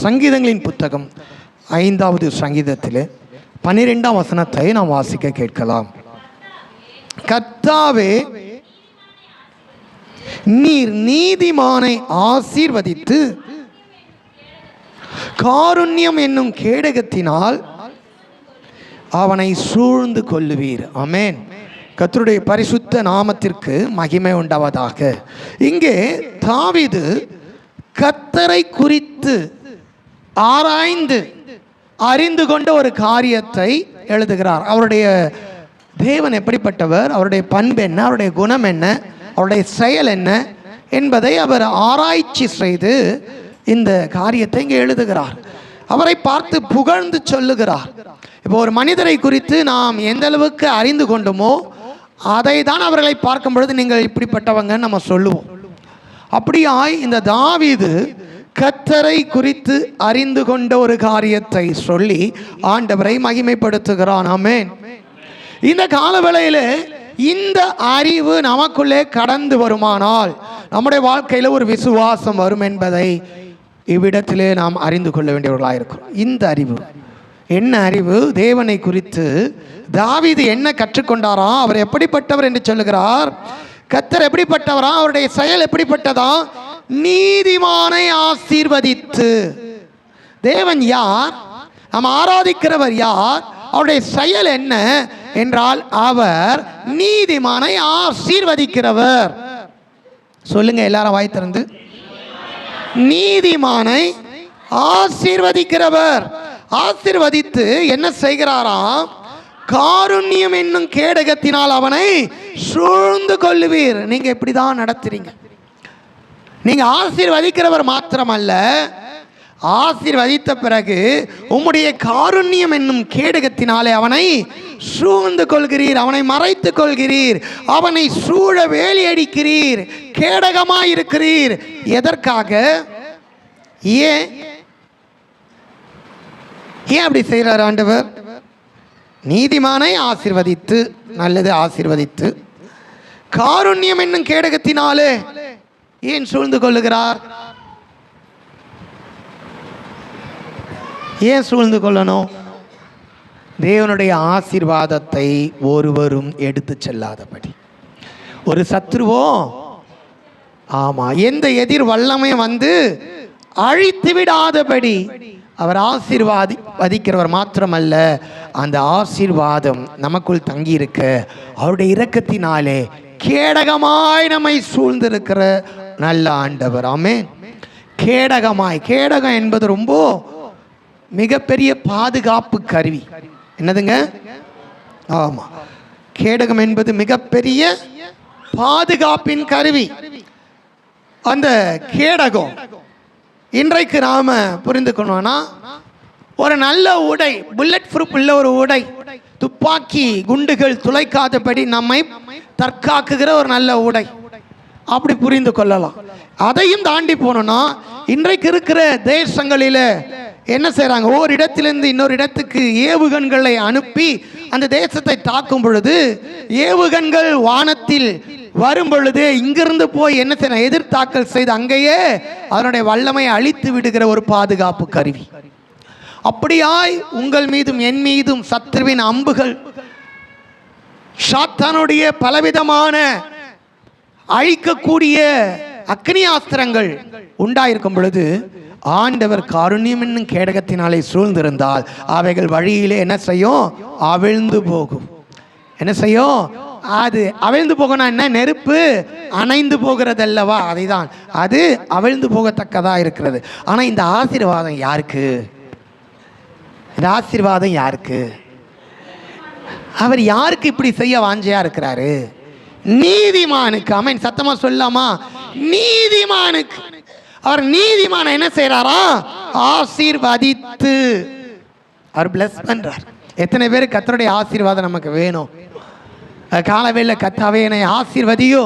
சங்கீதங்களின் புத்தகம் 5வது சங்கீதத்தில் 12ஆம் வசனத்தை நாம் வாசிக்க கேட்கலாம். கர்த்தாவே, நீர் நீதிமானை ஆசீர்வதித்து காருண்யம் என்னும் கேடகத்தினால் அவனை சூழ்ந்து கொள்ளுவீர். ஆமென். கர்த்தருடைய பரிசுத்த நாமத்திற்கு மகிமை உண்டாவதாக. இங்கே தாவீது கர்த்தரை குறித்து ஆராய்ந்து அறிந்து கொண்ட ஒரு காரியத்தை எழுதுகிறார். அவருடைய தேவன் எப்படிப்பட்டவர், அவருடைய பண்பு என்ன, அவருடைய குணம் என்ன, அவருடைய செயல் என்ன என்பதை அவர் ஆராய்ச்சி செய்து இந்த காரியத்தை இங்கே எழுதுகிறார். அவரை பார்த்து புகழ்ந்து சொல்லுகிறார். இப்போ ஒரு மனிதரை குறித்து நாம் எந்த அளவுக்கு அறிந்து கொண்டோமோ அதை தான் அவர்களை பார்க்கும் பொழுது நீங்கள் இப்படிப்பட்டவங்கன்னு நம்ம சொல்லுவோம். அப்படியாய் இந்த தாவீது கர்த்தரை குறித்து அறிந்து கொண்ட ஒரு காரியத்தை சொல்லி ஆண்டவரை மகிமைப்படுத்துகிறான். ஆமென். இந்த காலவேளையில் இந்த அறிவு நமக்குள்ளே கடந்து வருமானால் நம்முடைய வாழ்க்கையில் ஒரு விசுவாசம் வரும் என்பதை இவ்விடத்திலே நாம் அறிந்து கொள்ள வேண்டியவர்களாக இருக்கிறோம். இந்த அறிவு என்ன அறிவு? தேவனை குறித்து தாவீது என்ன கற்றுக்கொண்டாரா, அவர் எப்படிப்பட்டவர் என்று சொல்லுகிறார். கர்த்தர் எப்படிப்பட்டவரா, அவருடைய செயல் எப்படிப்பட்டதா? நீதிமானை ஆசீர்வதித்து. தேவன் யார்? நாம் ஆராதிக்கிறவர் யார்? அவருடைய செயல் என்ன என்றால் அவர் நீதிமானை ஆசீர்வதிக்கிறவர். சொல்லுங்க எல்லாரும் வாய் திறந்து. நீதிமானை ஆசீர்வதிக்கிறவர். ஆசீர்வதித்து என்ன செய்கிறாராம்? காருண்யம் என்னும் கேடகத்தினால் அவனை சூழ்ந்து கொள்ளுவீர். நீங்க இப்படிதான் நடத்துறீங்க. நீங்க ஆசீர்வதிக்கிறவர் மாத்திரமல்ல, ஆசீர்வதித்த பிறகு உம்முடைய காருண்யம் என்னும் கேடகத்தினாலே அவனை சூழ்ந்து கொள்கிறீர், அவனை மறைத்துக் கொள்கிறீர், அவனை சூழ வேலி அடிக்கிறீர், கேடகமாய் இருக்கிறீர். எதற்காக? ஏன் அப்படி செய்கிறார் ஆண்டவர்? நீதிமானை ஆசீர்வதித்து, நல்லது ஆசீர்வதித்து, காருண்யம் என்னும் கேடகத்தினாலே ஏன் சூழ்ந்து கொள்ளுகிறார்? ஏன் சூழ்ந்து கொள்ளணும்? தேவனுடைய ஆசீர்வாதத்தை ஒருவரும் எடுத்து செல்லாதபடி, ஒரு சத்ருவோ ஆமா எந்த எதிர் வல்லமையும் வந்து அழித்து விடாதபடி அவர் ஆசீர்வதிக்கிறவர் மாத்திரமல்ல, அந்த ஆசீர்வாதம் நமக்குள் தங்கி இருக்க அவருடைய இரக்கத்தினாலே கேடகமாய் நம்மை சூழ்ந்திருக்கிற நல்ல ஆண்டவர். ஆமென். கேடகமாய், கேடகம் என்பது ரொம்ப மிகப்பெரிய பாதுகாப்பு கருவி. என்னதுங்க? ஆமா, கேடகம் என்பது மிகப்பெரிய பாதுகாப்பின் கருவி. அந்த கேடகம் இன்றைக்கு நாம புரிந்து கொள்ளணும்னா, ஒரு நல்ல உடை, புல்லட் ப்ரூஃப் உள்ள ஒரு உடை, துப்பாக்கி குண்டுகள் துளைக்காதபடி நம்மை தற்காக்குகிற ஒரு நல்ல உடை, அப்படி புரிந்து கொள்ளலாம். அதையும் தாண்டி போனோம்னா, இன்றைக்கு இருக்கிற தேசங்களில என்ன செய்யறாங்க? ஒரு இடத்திலிருந்து இன்னொரு இடத்துக்கு ஏவுகண்களை அனுப்பி அந்த தேசத்தை தாக்கும் பொழுது, ஏவுகண்கள் வானத்தில் வரும் பொழுது இங்கிருந்து போய் என்ன செய்ய, எதிர்த்தாக்கல் செய்து அங்கேயே அதனுடைய வல்லமை அழித்து விடுகிற ஒரு பாதுகாப்பு கருவி. அப்படியாய் உங்கள் மீதும் என் மீதும் சத்ருவின் அம்புகள், சாத்தானுடைய பலவிதமான அழிக்கக்கூடிய அக்னி ஆஸ்திரங்கள் உண்டாயிருக்கும் பொழுது, ஆண்டவர் காருண்யம் என்னும் கேடகத்தினாலே சூழ்ந்திருந்தால் அவைகள் வழியிலே என்ன செய்யும்? அவிழ்ந்து போகும். என்ன செய்யும்? அது அவிழ்ந்து போகணும். என்ன? நெருப்பு அணைந்து போகிறது அல்லவா, அதைதான் அது அவிழ்ந்து போகத்தக்கதா இருக்கிறது. ஆனா இந்த ஆசீர்வாதம் யாருக்கு? இந்த ஆசீர்வாதம் யாருக்கு? அவர் யாருக்கு இப்படி செய்ய வாஞ்சையா இருக்கிறாரு? நீதிமானுக்கு. ஆமென். சத்தமா சொல்லாமா? நீதிமானுக்கு. அவர் நீதிமான என்ன செய்யறாரா? ஆசீர்வதித்து அவர் பிளஸ் பண்றார். எத்தனை பேர் கர்த்தருடைய ஆசீர்வாதம் நமக்கு வேணும்? காலவேளை கர்த்தாவே என்னை ஆசீர்வதியோ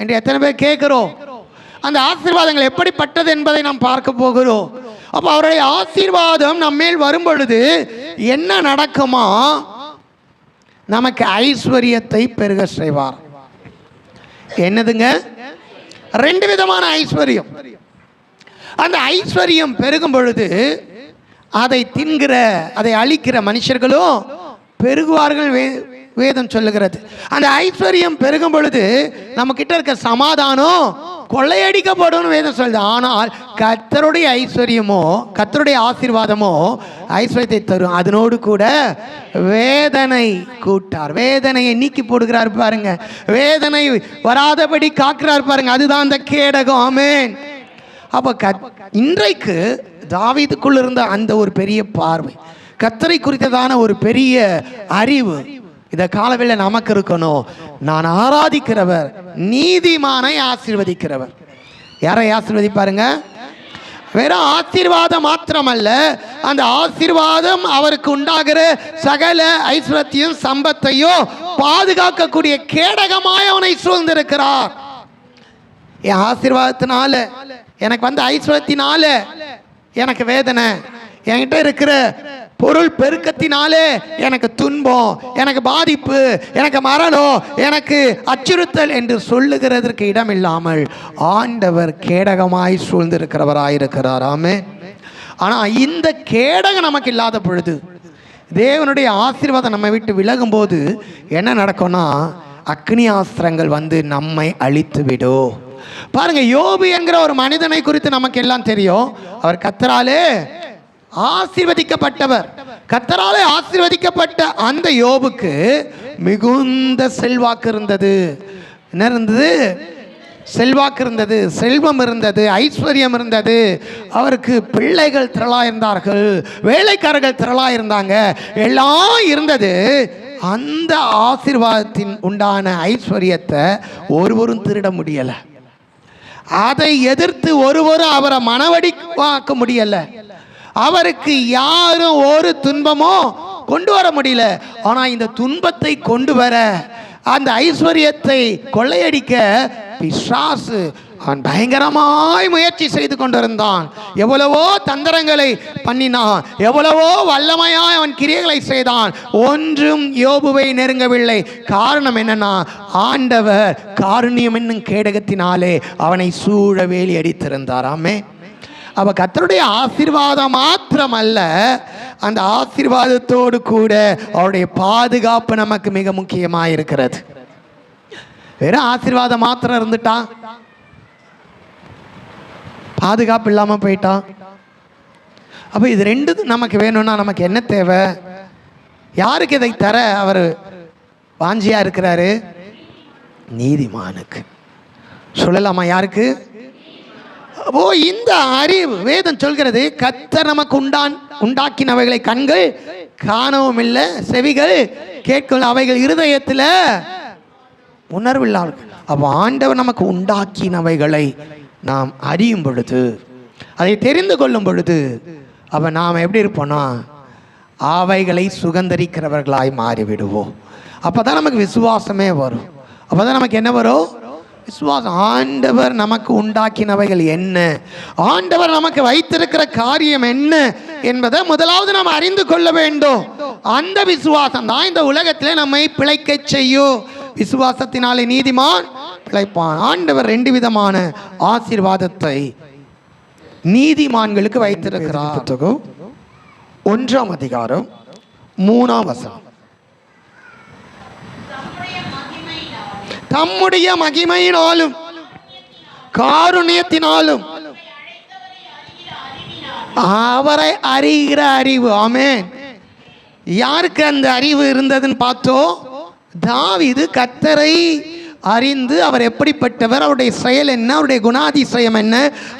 என்று எத்தனை பேர் கேட்கிறோம்? அந்த ஆசீர்வாதங்கள் எப்படிப்பட்டது என்பதை நாம் பார்க்க போகிறோம். அப்போ அவருடைய ஆசீர்வாதம் நம்ம மேல் வரும் பொழுது என்ன நடக்குமா? நமக்கு ஐஸ்வர்யத்தை பெருக செய்வார். என்னதுங்க? ரெண்டு விதமான ஐஸ்வர்யம். அந்த ஐஸ்வர்யம் பெருகும் பொழுது அதை தின்கிற, அதை அழிக்கிற மனுஷர்களும் பெருகுவார்கள். வேதம் சொல்லுகிறது. அந்த ஐஸ்வர்யம் பெருகும் பொழுது நம்ம கிட்ட இருக்க சமாதானம் கொள்ளையடிக்கப்படும் வேதம் சொல்லுது. ஆனால் கர்த்தருடைய ஐஸ்வர்யமோ, கர்த்தருடைய ஆசீர்வாதமோ ஐஸ்வர்யத்தை தரும், அதனோடு கூட வேதனை கூட்டார். வேதனையை நீக்கி போடுகிறார் பாருங்க, வேதனை வராதபடி காக்கிறார் பாருங்க. அதுதான் அந்த கேடகம். ஆமென். அப்ப இன்றைக்கு தாவீதுக்குள்ள இருந்த அந்த ஒரு பெரிய பார்வை, கர்த்தரை குறித்ததான ஒரு பெரிய அறிவு இந்த காலவேளை நமக்கு இருக்கணும். நான் ஆராதிக்கிறவர் நீதிமானை ஆசீர்வதிக்கிறவர். யாரை ஆசீர்வதிப்பாருங்க? வெறும் ஆசீர்வாதம் மாத்திரமல்ல, அந்த ஆசீர்வாதம் அவருக்கு உண்டாகிற சகல ஐஸ்வர்யத்தையும் சம்பத்தையும் பாதுகாக்கக்கூடிய கேடகமாய் அவனை சூழ்ந்திருக்கிறார். என் ஆசீர்வாதத்தினால, எனக்கு வந்த ஐஸ்வர்யத்தினால எனக்கு வேதனை, என்கிட்ட இருக்கிற பொருள் பெருக்கத்தினாலே எனக்கு துன்பம், எனக்கு பாதிப்பு, எனக்கு மரணம், எனக்கு அச்சுறுத்தல் என்று சொல்லுகிறதற்கு இடம் இல்லாமல் ஆண்டவர் கேடகமாய் சூழ்ந்திருக்கிறவராயிருக்கிறார். ஆமென். ஆனால் இந்த கேடகம் நமக்கு இல்லாத பொழுது, தேவனுடைய ஆசீர்வாதம் நம்ம விட்டு விலகும் போது என்ன நடக்கும்னா, அக்னி ஆஸ்திரங்கள் வந்து நம்மை அழித்து விடும். பாருங்க, யோபு என்கிற ஒரு மனிதனை குறித்து நமக்கு எல்லாம் தெரியும். அவர் கர்த்தராலே ஆசீர்வதிக்கப்பட்டவர். கர்த்தராலே ஆசீர்வதிக்கப்பட்ட அந்த யோபுக்கு மிகுந்த செல்வாக்கு இருந்தது. என்ன இருந்தது? செல்வாக்கு இருந்தது, செல்வம் இருந்தது, ஐஸ்வர்யம் இருந்தது. அவருக்கு பிள்ளைகள் திரளா இருந்தார்கள், வேலைக்காரர்கள் திரளா இருந்தாங்க, எல்லாம் இருந்தது. அந்த ஆசீர்வாதத்தின் உண்டான ஐஸ்வர்யத்தை ஒருவரும் திருட முடியல. அதை எதிர்த்து ஒருவரும் அவரை மனவடிவாக்க முடியல. அவருக்கு யாரும் ஒரு துன்பமோ கொண்டு வர முடியல. ஆனால் இந்த துன்பத்தை கொண்டு வர, அந்த ஐஸ்வர்யத்தை கொள்ளையடிக்க பிசாசு அவன் பயங்கரமாய் முயற்சி செய்து கொண்டிருந்தான். எவ்வளவோ தந்திரங்களை பண்ணினான், எவ்வளவோ வல்லமையாய் அவன் கிரியைகளை செய்தான். ஒன்றும் யோபுவை நெருங்கவில்லை. காரணம் என்னன்னா, ஆண்டவர் காருண்யம் என்னும் கேடகத்தினாலே அவனை சூழ வேலி அடித்திருந்தார். ஆமென். அவ கர்த்தருடைய ஆசீர்வாதம் மாத்திரமல்ல, அந்த ஆசீர்வாதத்தோடு கூட அவருடைய பாதுகாப்பு நமக்கு மிக முக்கியமாக இருக்கிறது. வெறும் ஆசீர்வாதம் மாத்திரம் இருந்துட்டா, பாதுகாப்பு இல்லாமல் போயிட்டா, அப்போ இது ரெண்டு நமக்கு வேணும்னா நமக்கு என்ன தேவை? யாருக்கு இதை தர அவர் வாஞ்சியா இருக்கிறாரு? நீதிமானுக்கு. சொல்லலாமா? யாருக்கு? ஓ, இந்த அறிவு வேதம் சொல்கிறது, கர்த்தர் நமக்கு உண்டாக்கினவைகளை கண்கள் காணவும் இல்லை, செவிகள் கேட்கவும், அவைகள் இருதயத்தில் உணர்வில்லார்கள். அப்போ ஆண்டவர் நமக்கு உண்டாக்கினவைகளை நாம் அறியும் பொழுது, அதை தெரிந்து கொள்ளும் பொழுது, அப்போ நாம் எப்படி இருப்போம்னா அவைகளை சுகந்தரிக்கிறவர்களாய் மாறிவிடுவோம். அப்போ தான் நமக்கு விசுவாசமே வரும். அப்போ தான் நமக்கு என்ன வரும்? விசுவாசம். ஆண்டவர் நமக்கு உண்டாக்கினவைகள் என்ன, ஆண்டவர் நமக்கு வைத்திருக்கிற காரியம் என்ன என்பதை முதலாவது நாம் அறிந்து கொள்ள வேண்டும். அந்த விசுவாசம் தான் இந்த உலகத்திலே நம்மை பிழைக்க செய்யும். விசுவாசத்தினாலே நீதிமான் பிழைப்பான். ஆண்டவர் ரெண்டு விதமான ஆசீர்வாதத்தை நீதிமான்களுக்கு வைத்திருக்கிறார். 1ஆம் அதிகாரம் 3ஆம் வசனம். தம்முடைய மகிமையினாலும் காருண்யத்தினாலும் அவரை அறிகிற அறிவு. ஆமென். யாருக்கு அந்த அறிவு இருந்ததுன்னு பார்த்தோம்? தாவீது கர்த்தரை அறிந்து அவர் எப்படிப்பட்டவர், அவருடைய செயல் என்ன, அவருடைய குணாதிசயம் என்ன,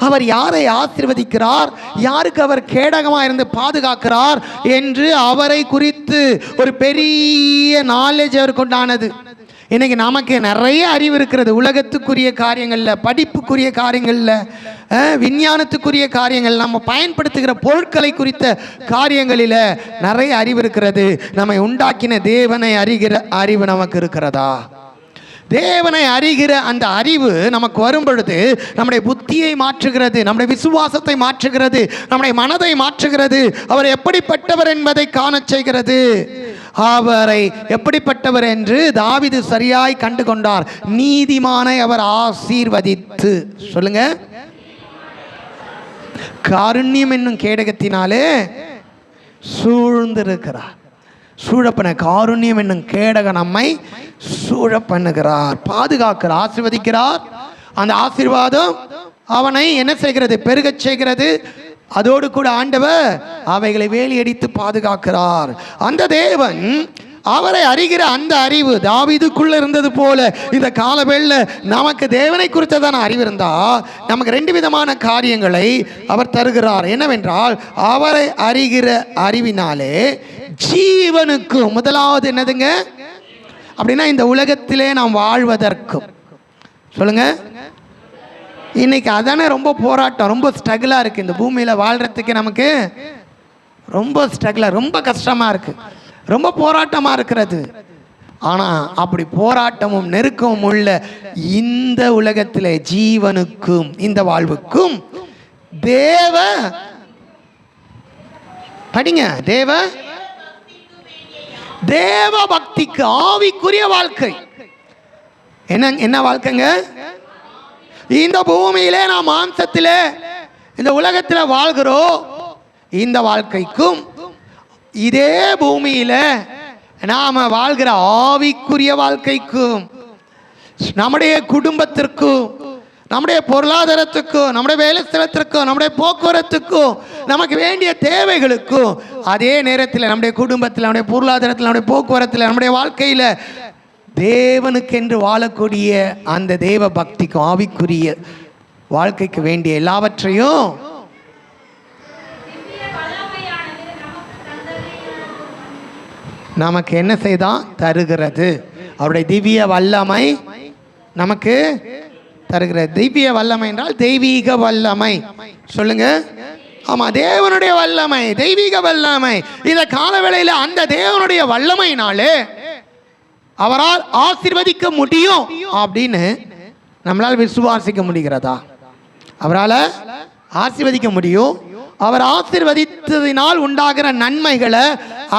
அவர் யாரை ஆசீர்வதிக்கிறார், யாருக்கு அவர் கேடகமாக இருந்து பாதுகாக்கிறார் என்று அவரை குறித்து ஒரு பெரிய நாலேஜ் அவருக்கு உண்டானது. இன்னைக்கு நமக்கு நிறைய அறிவு இருக்கிறது. உலகத்துக்குரிய காரியங்களில், படிப்புக்குரிய காரியங்களில், விஞ்ஞானத்துக்குரிய காரியங்கள், நம்ம பயன்படுத்துகிற பொருட்களை குறித்த காரியங்களில் நிறைய அறிவு இருக்கிறது. நம்மை உண்டாக்கின தேவனை அறிகிற அறிவு நமக்கு இருக்கிறதா? தேவனை அறிகிற அந்த அறிவு நமக்கு வரும் பொழுது நம்முடைய புத்தியை மாற்றுகிறது, நம்முடைய விசுவாசத்தை மாற்றுகிறது, நம்முடைய மனதை மாற்றுகிறது. அவர் எப்படிப்பட்டவர் என்பதை காண செய்கிறது. அவரை எப்படிப்பட்டவர் என்று தாவீது சரியாய் கண்டு கொண்டார். நீதிமானை அவர் ஆசீர்வதித்து, சொல்லுங்க, காருண்யம் என்னும் கேடகத்தினாலே சூழ்ந்திருக்கிறார். சூழப்பண்ண காருண்யம் என்னும் கேடகம் நம்மை சூழ பண்ணுகிறார், பாதுகாக்கிறார், ஆசீர்வதிக்கிறார். அந்த ஆசீர்வாதம் அவனை என்ன செய்கிறது? பெருகச் செய்கிறது. அதோடு கூட ஆண்டவர் அவைகளை வேலியடித்து பாதுகாக்கிறார். அந்த தேவன் அவரை அறிகிற அந்த அறிவு தாவீதுக்குள்ள இருந்தது போல இந்த காலவேள நமக்கு தேவனை குறித்ததான அறிவு இருந்தா நமக்கு ரெண்டு விதமான காரியங்களை அவர் தருகிறார். என்னவென்றால், அவரை அறிகிற அறிவினாலே ஜீவனுக்கும், முதலாவது என்னதுங்க அப்படின்னா இந்த உலகத்திலே நாம் வாழ்வதற்கும். சொல்லுங்க, இன்னைக்கு அதானே ரொம்ப போராட்டம், ரொம்ப ஸ்ட்ரகிளாக இருக்குது. இந்த பூமியில் வாழ்கிறதுக்கு நமக்கு ரொம்ப ஸ்ட்ரகிளாக, ரொம்ப கஷ்டமாக இருக்குது, ரொம்ப போராட்டமாக இருக்கிறது. ஆனால் அப்படி போராட்டமும் நெருக்கமும் உள்ள இந்த உலகத்தில் ஜீவனுக்கும் இந்த வாழ்வுக்கும் தேவ படிங்க தேவ பக்திக்கு ஆவிக்குரிய வாழ்க்கை. என்ன வாழ்க்கைங்க? இந்த பூமியிலே நாம் மாம்சத்திலே இந்த உலகத்தில் வாழ்கிறோம். இந்த வாழ்க்கைக்கும் இதே பூமியில நாம வாழ்கிற ஆவிக்குரிய வாழ்க்கைக்கும், நம்முடைய குடும்பத்திற்கும், நம்முடைய பொருளாதாரத்துக்கும், நம்முடைய வேலை ஸ்தலத்திற்கும், நம்முடைய போக்குவரத்துக்கும், நமக்கு வேண்டிய தேவைகளுக்கும், அதே நேரத்தில் நம்முடைய குடும்பத்தில், நம்முடைய பொருளாதாரத்தில், நம்முடைய போக்குவரத்தில், நம்முடைய வாழ்க்கையில் தேவனுக்கென்று வாழக்கூடிய அந்த தேவ பக்திக்கும் ஆவிக்குரிய வாழ்க்கைக்கு வேண்டிய எல்லாவற்றையும் நமக்கு என்ன செய்தான்? தருகிறது. அவருடைய திவ்ய வல்லமை நமக்கு தருகிறது. திவ்ய வல்லமை என்றால் தெய்வீக வல்லமை. சொல்லுங்க, ஆமா, தேவனுடைய வல்லமை, தெய்வீக வல்லமை. இந்த காலவேளையில் அந்த தேவனுடைய வல்லமையினாலே அவரால் ஆசீர்வதிக்க முடியும் அப்படின்னு நம்மளால் விசுவாசிக்க முடிகிறதா? அவரால் ஆசீர்வதிக்க முடியும். அவர் ஆசீர்வதித்ததினால் உண்டாகிற நன்மைகளை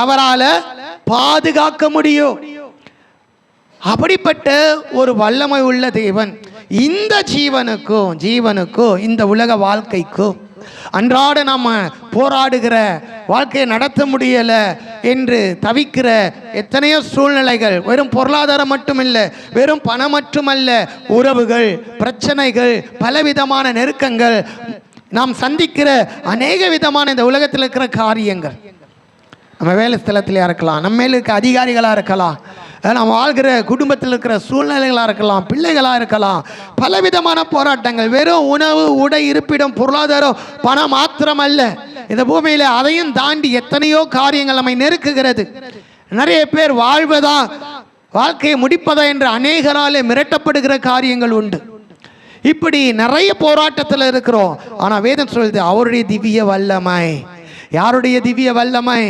அவரால் பாதுகாக்க முடியும். அப்படிப்பட்ட ஒரு வல்லமை உள்ள தேவன் இந்த ஜீவனுக்கும் இந்த உலக வாழ்க்கைக்கும் அன்றாட நம்ம போராடுகிற வாழ்க்கையை நடத்த முடியல என்று தவிக்கிற எத்தனையோ சூழ்நிலைகள், வெறும் பொருளாதாரம் மட்டுமில்லை, வெறும் பணம் மட்டுமல்ல, உறவுகள், பிரச்சனைகள், பலவிதமான நெருக்கங்கள், நாம் சந்திக்கிற அநேக விதமான இந்த உலகத்தில் இருக்கிற காரியங்கள், நம்ம வேலை ஸ்தலத்திலையாக இருக்கலாம், நம்ம மேல இருக்க அதிகாரிகளாக இருக்கலாம், நம்ம வாழ்கிற குடும்பத்தில் இருக்கிற சூழ்நிலைகளாக இருக்கலாம், பிள்ளைகளாக இருக்கலாம், பலவிதமான போராட்டங்கள். வெறும் உணவு, உடை, இருப்பிடம், பொருளாதாரம், பணம் மாத்திரமல்ல, இந்த பூமியில் அதையும் தாண்டி எத்தனையோ காரியங்கள் நம்மை நெருக்குகிறது. நிறைய பேர் வாழ்வதா, வாழ்க்கையை முடிப்பதா என்று அநேகராலே மிரட்டப்படுகிற காரியங்கள் உண்டு. இப்படி நிறைய போராட்டத்தில் இருக்கிறோம். ஆனால் வேதம் சொல்லுது அவருடைய திவ்ய வல்லமை. யாருடைய திவ்ய வல்லமை?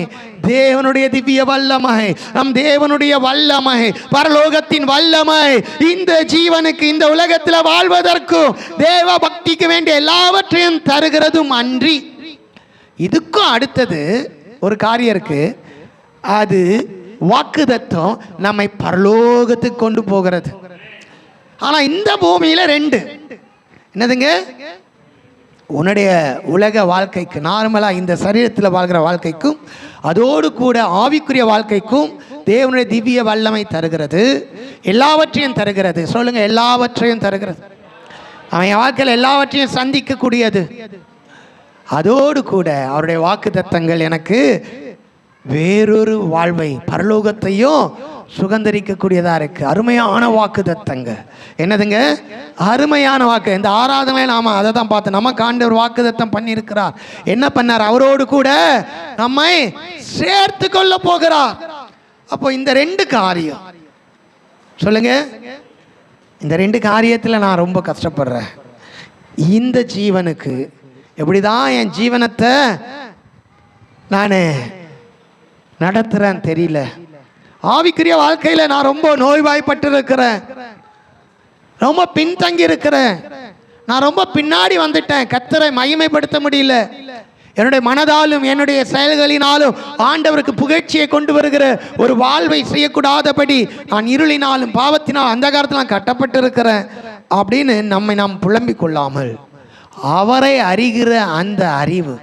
தேவனுடைய திவ்ய வல்லமை, நம் தேவனுடைய வல்லமை, பரலோகத்தின் வல்லமை. இந்த ஜீவனுக்கு, இந்த உலகத்தில் வாழ்வதற்கும் தேவ பக்திக்கு வேண்டிய எல்லாவற்றையும் தருகிறதும் அன்றி, இதுக்கும் அடுத்தது ஒரு காரியம் இருக்கு. அது வாக்குத்தத்தம் நம்மை பரலோகத்துக்கு கொண்டு போகிறது. ஆனா இந்த பூமியில ரெண்டு என்னதுங்க? உன்னுடைய உலக வாழ்க்கைக்கு, நார்மலாக இந்த சரீரத்தில் வாழ்கிற வாழ்க்கைக்கும், அதோடு கூட ஆவிக்குரிய வாழ்க்கைக்கும் தேவனுடைய திவ்ய வல்லமை தருகிறது, எல்லாவற்றையும் தருகிறது. சொல்லுங்க, எல்லாவற்றையும் தருகிறது. அவன் வாழ்க்கையில் எல்லாவற்றையும் சந்திக்கக்கூடியது. அதோடு கூட அவருடைய வாக்குத்தத்தங்கள் எனக்கு வேறொரு வாழ்வை, பரலோகத்தையும் சுகந்தரிக்கக்கூடியதாக இருக்கு. அருமையான வாக்குத்தத்தங்க. என்னதுங்க? அருமையான வாக்கு. இந்த ஆராதனை நாம அதை தான் பார்த்தோம். நமக்கு ஆண்டவர் வாக்குத்தத்தம் பண்ணியிருக்கிறார். என்ன பண்ணார்? அவரோடு கூட நம்மை சேர்த்து கொள்ள போகிறார். அப்போ இந்த ரெண்டு காரியம், சொல்லுங்க, இந்த ரெண்டு காரியத்தில் நான் ரொம்ப கஷ்டப்படுறேன். இந்த ஜீவனுக்கு எப்படிதான் என் ஜீவனத்தை நான் நடத்துறேன்னு தெரியல. ஆவிக்குரிய வாழ்க்கையில நான் ரொம்ப நோய்வாய்ப்பட்டு இருக்கிறேன், ரொம்ப பின்தங்கி இருக்கிறேன், நான் ரொம்ப பின்னாடி வந்துட்டேன். கர்த்தரை மகிமைப்படுத்த முடியல. என்னுடைய மனதாலும் என்னுடைய செயல்களினாலும் ஆண்டவருக்கு புகழ்ச்சியை கொண்டு வருகிற ஒரு வாழ்வை செய்யக்கூடாதபடி நான் இருளினாலும் பாவத்தினால் அந்த காலத்தில் நான் கட்டப்பட்டு இருக்கிறேன் அப்படின்னு நம்மை நாம் புலம்பிக் கொள்ளாமல் அவரை அறிகிற அந்த அறிவு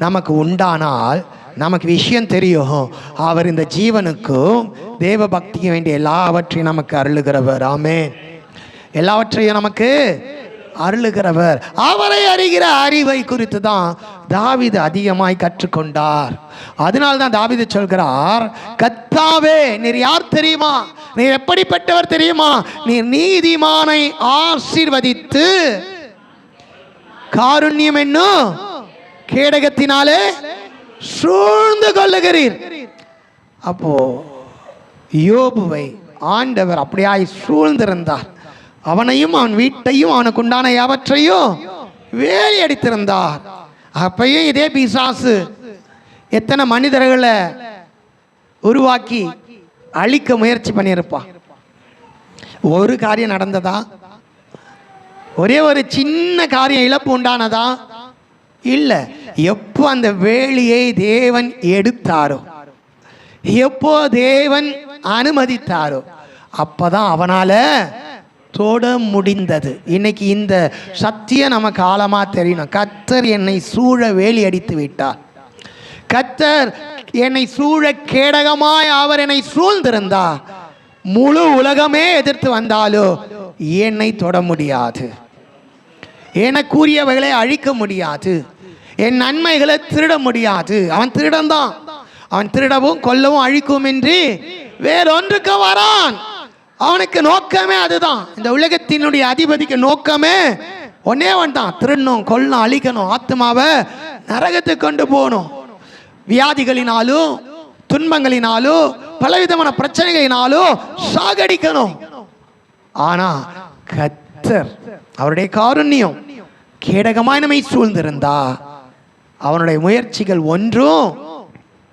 நமக்கு உண்டானால் நமக்கு விஷயம் தெரியும். அவர் இந்த ஜீவனுக்கும் தேவ பக்திக்கு வேண்டிய எல்லாவற்றையும் நமக்கு அருளுகிறவர். ஆமென். எல்லாவற்றையும் நமக்கு அருளுகிறவர். அவரை அறிகிற அறிவை குறித்து தான் தாவீது அதிகமாய் கற்றுக்கொண்டார். அதனால்தான் தாவீது சொல்கிறார், கர்த்தாவே நீர் யார் தெரியுமா? நீர் எப்படிப்பட்டவர் தெரியுமா? நீர் நீதிமானை ஆசீர்வதித்து காருண்யம் என்னும் கேடகத்தினாலே சூழ்ந்து கொள்ளுகிறீர். அப்போ யோபுவை ஆண்டவர் அப்படியாய் சூழ்ந்திருந்தார். அவனையும் அவன் வீட்டையும் அவனுக்கு உண்டான யாவற்றையும் வேலி அடித்திருந்தார். அப்பயும் இதே பிசாசு எத்தனை மனிதர்களை உருவாக்கி அழிக்க முயற்சி பண்ணியிருப்பான். ஒரு காரியம் நடந்ததா? ஒரே ஒரு சின்ன காரியம் இழப்பு உண்டானதா? இல்லை. எப்போ அந்த வேலியை தேவன் எடுத்தாரோ, எப்போ தேவன் அனுமதித்தாரோ, அப்பதான் அவனால தொட முடிந்தது. இன்னைக்கு இந்த சத்தியம் நமக்கு ஆழமா தெரியணும். கர்த்தர் என்னை சூழ வேலி அடித்து விட்டார். கர்த்தர் என்னை சூழ கேடகமாய் அவர் என்னை சூழ்ந்திருந்தா, முழு உலகமே எதிர்த்து வந்தாலோ என்னை தொட முடியாது. எனக்குரியவைகளை அழிக்க முடியாது. என் நன்மைகளை திருட முடியாது. அவன் திருடன் தான். அவன் திருடவும் கொல்லவும் அழிக்கவும் என்று வேறொன்றுக்கு வரான். அவனுக்கு நோக்கமே அதுதான். இந்த உலகத்தினுடைய அதிபதிக்கு நோக்கமே ஒன்னே ஒன் தான், திருடணும், கொல்லணும், அழிக்கணும், ஆத்மாவை நரகத்துக்கு கொண்டு போகணும். வியாதிகளினாலும் துன்பங்களினாலும் பலவிதமான பிரச்சனைகளினாலும் சாகடிக்கணும். ஆனா கர்த்தர் அவருடைய காருண்யம் கேடகமாய் நம்மை சூழ்ந்திருந்தா அவனுடைய முயற்சிகள் ஒன்றும்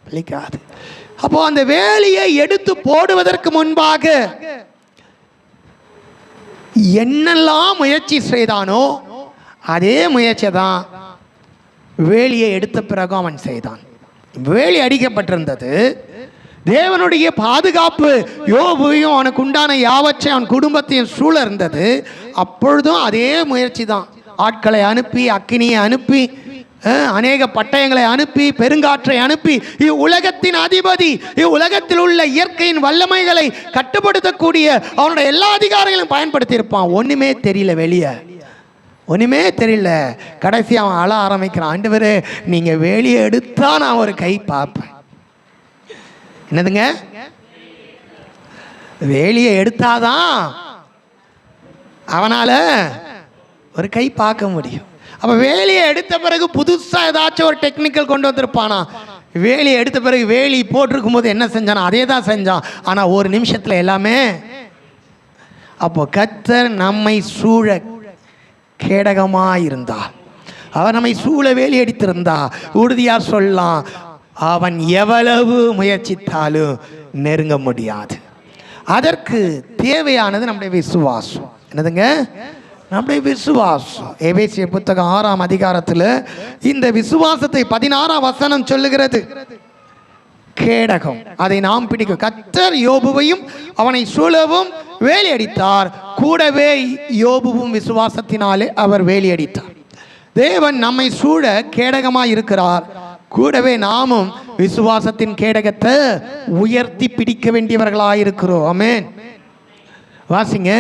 பலிக்காது. அப்போ அந்த வேலியை எடுத்து போடுவதற்கு முன்பாக என்னெல்லாம் முயற்சி செய்தானோ அதே முயற்சி தான் வேலியை எடுத்த பிறகு அவன் செய்தான். வேலி அடிக்கப்பட்டிருந்தது. தேவனுடைய பாதுகாப்பு யோபுவையும் அவனுக்கு உண்டான யாவற்றை அவன் குடும்பத்தையும் சூழ இருந்தது. அப்பொழுதும் அதே முயற்சி தான். ஆட்களை அனுப்பி, அக்கினியை அனுப்பி, அநேக பட்டயங்களை அனுப்பி, பெருங்காற்றை அனுப்பி, இவ்வுலகத்தின் அதிபதி, இவ்வுலகத்தில் உள்ள இயற்கையின் வல்லமைகளை கட்டுப்படுத்தக்கூடிய அவனுடைய எல்லா அதிகாரங்களையும் பயன்படுத்தி இருப்பான். ஒண்ணுமே தெரியல, வெளியே ஒண்ணுமே தெரியல. கடைசி அவன் அழ ஆரம்பிக்கிறான், ஆண்டவரே நீங்க வேலியை எடுத்தா நான் ஒரு கை பார்ப்பேன். என்னதுங்க? வேலியை எடுத்தாதான் அவனால ஒரு கை பார்க்க முடியும். அப்ப வேலியை எடுத்த பிறகு புதுசா ஏதாச்சும் ஒரு டெக்னிக்கல் கொண்டு வந்திருப்பானா? வேலியை எடுத்த பிறகு வேலி போட்டிருக்கும் போது என்ன செஞ்சானா அதே தான் செஞ்சான். ஆனா ஒரு நிமிஷத்துல எல்லாமே. அப்போ கர்த்தர் நம்மை சூழ கேடகமாயிருந்தார். அவர் நம்மை சூழ வேலி அடித்திருந்தா உறுதியா சொல்லலாம், அவன் எவ்வளவு முயற்சித்தாலும் நெருங்க முடியாது. அதற்கு தேவையானது நம்முடைய விசுவாசம். என்னதுங்க? நம்முடைய விசுவாசம். எபேசிய புத்தகம் 6ஆம் அதிகாரத்தில் இந்த விசுவாசத்தை 16ஆம் வசனம் சொல்லுகிறது. கேடகம், அதை நாம் பிடிக்கும். கர்த்தர் யோபுவையும் அவனை சூழவும் வேலி அடித்தார். கூடவே யோபுவும் விசுவாசத்தினாலே அவர் வேலி அடித்தார். தேவன் நம்மை சூழ கேடகமாய் இருக்கிறார். கூடவே நாமும் விசுவாசத்தின் கேடகத்தை உயர்த்தி பிடிக்க வேண்டியவர்களாயிருக்கிறோம். ஆமென். வாசிங்க.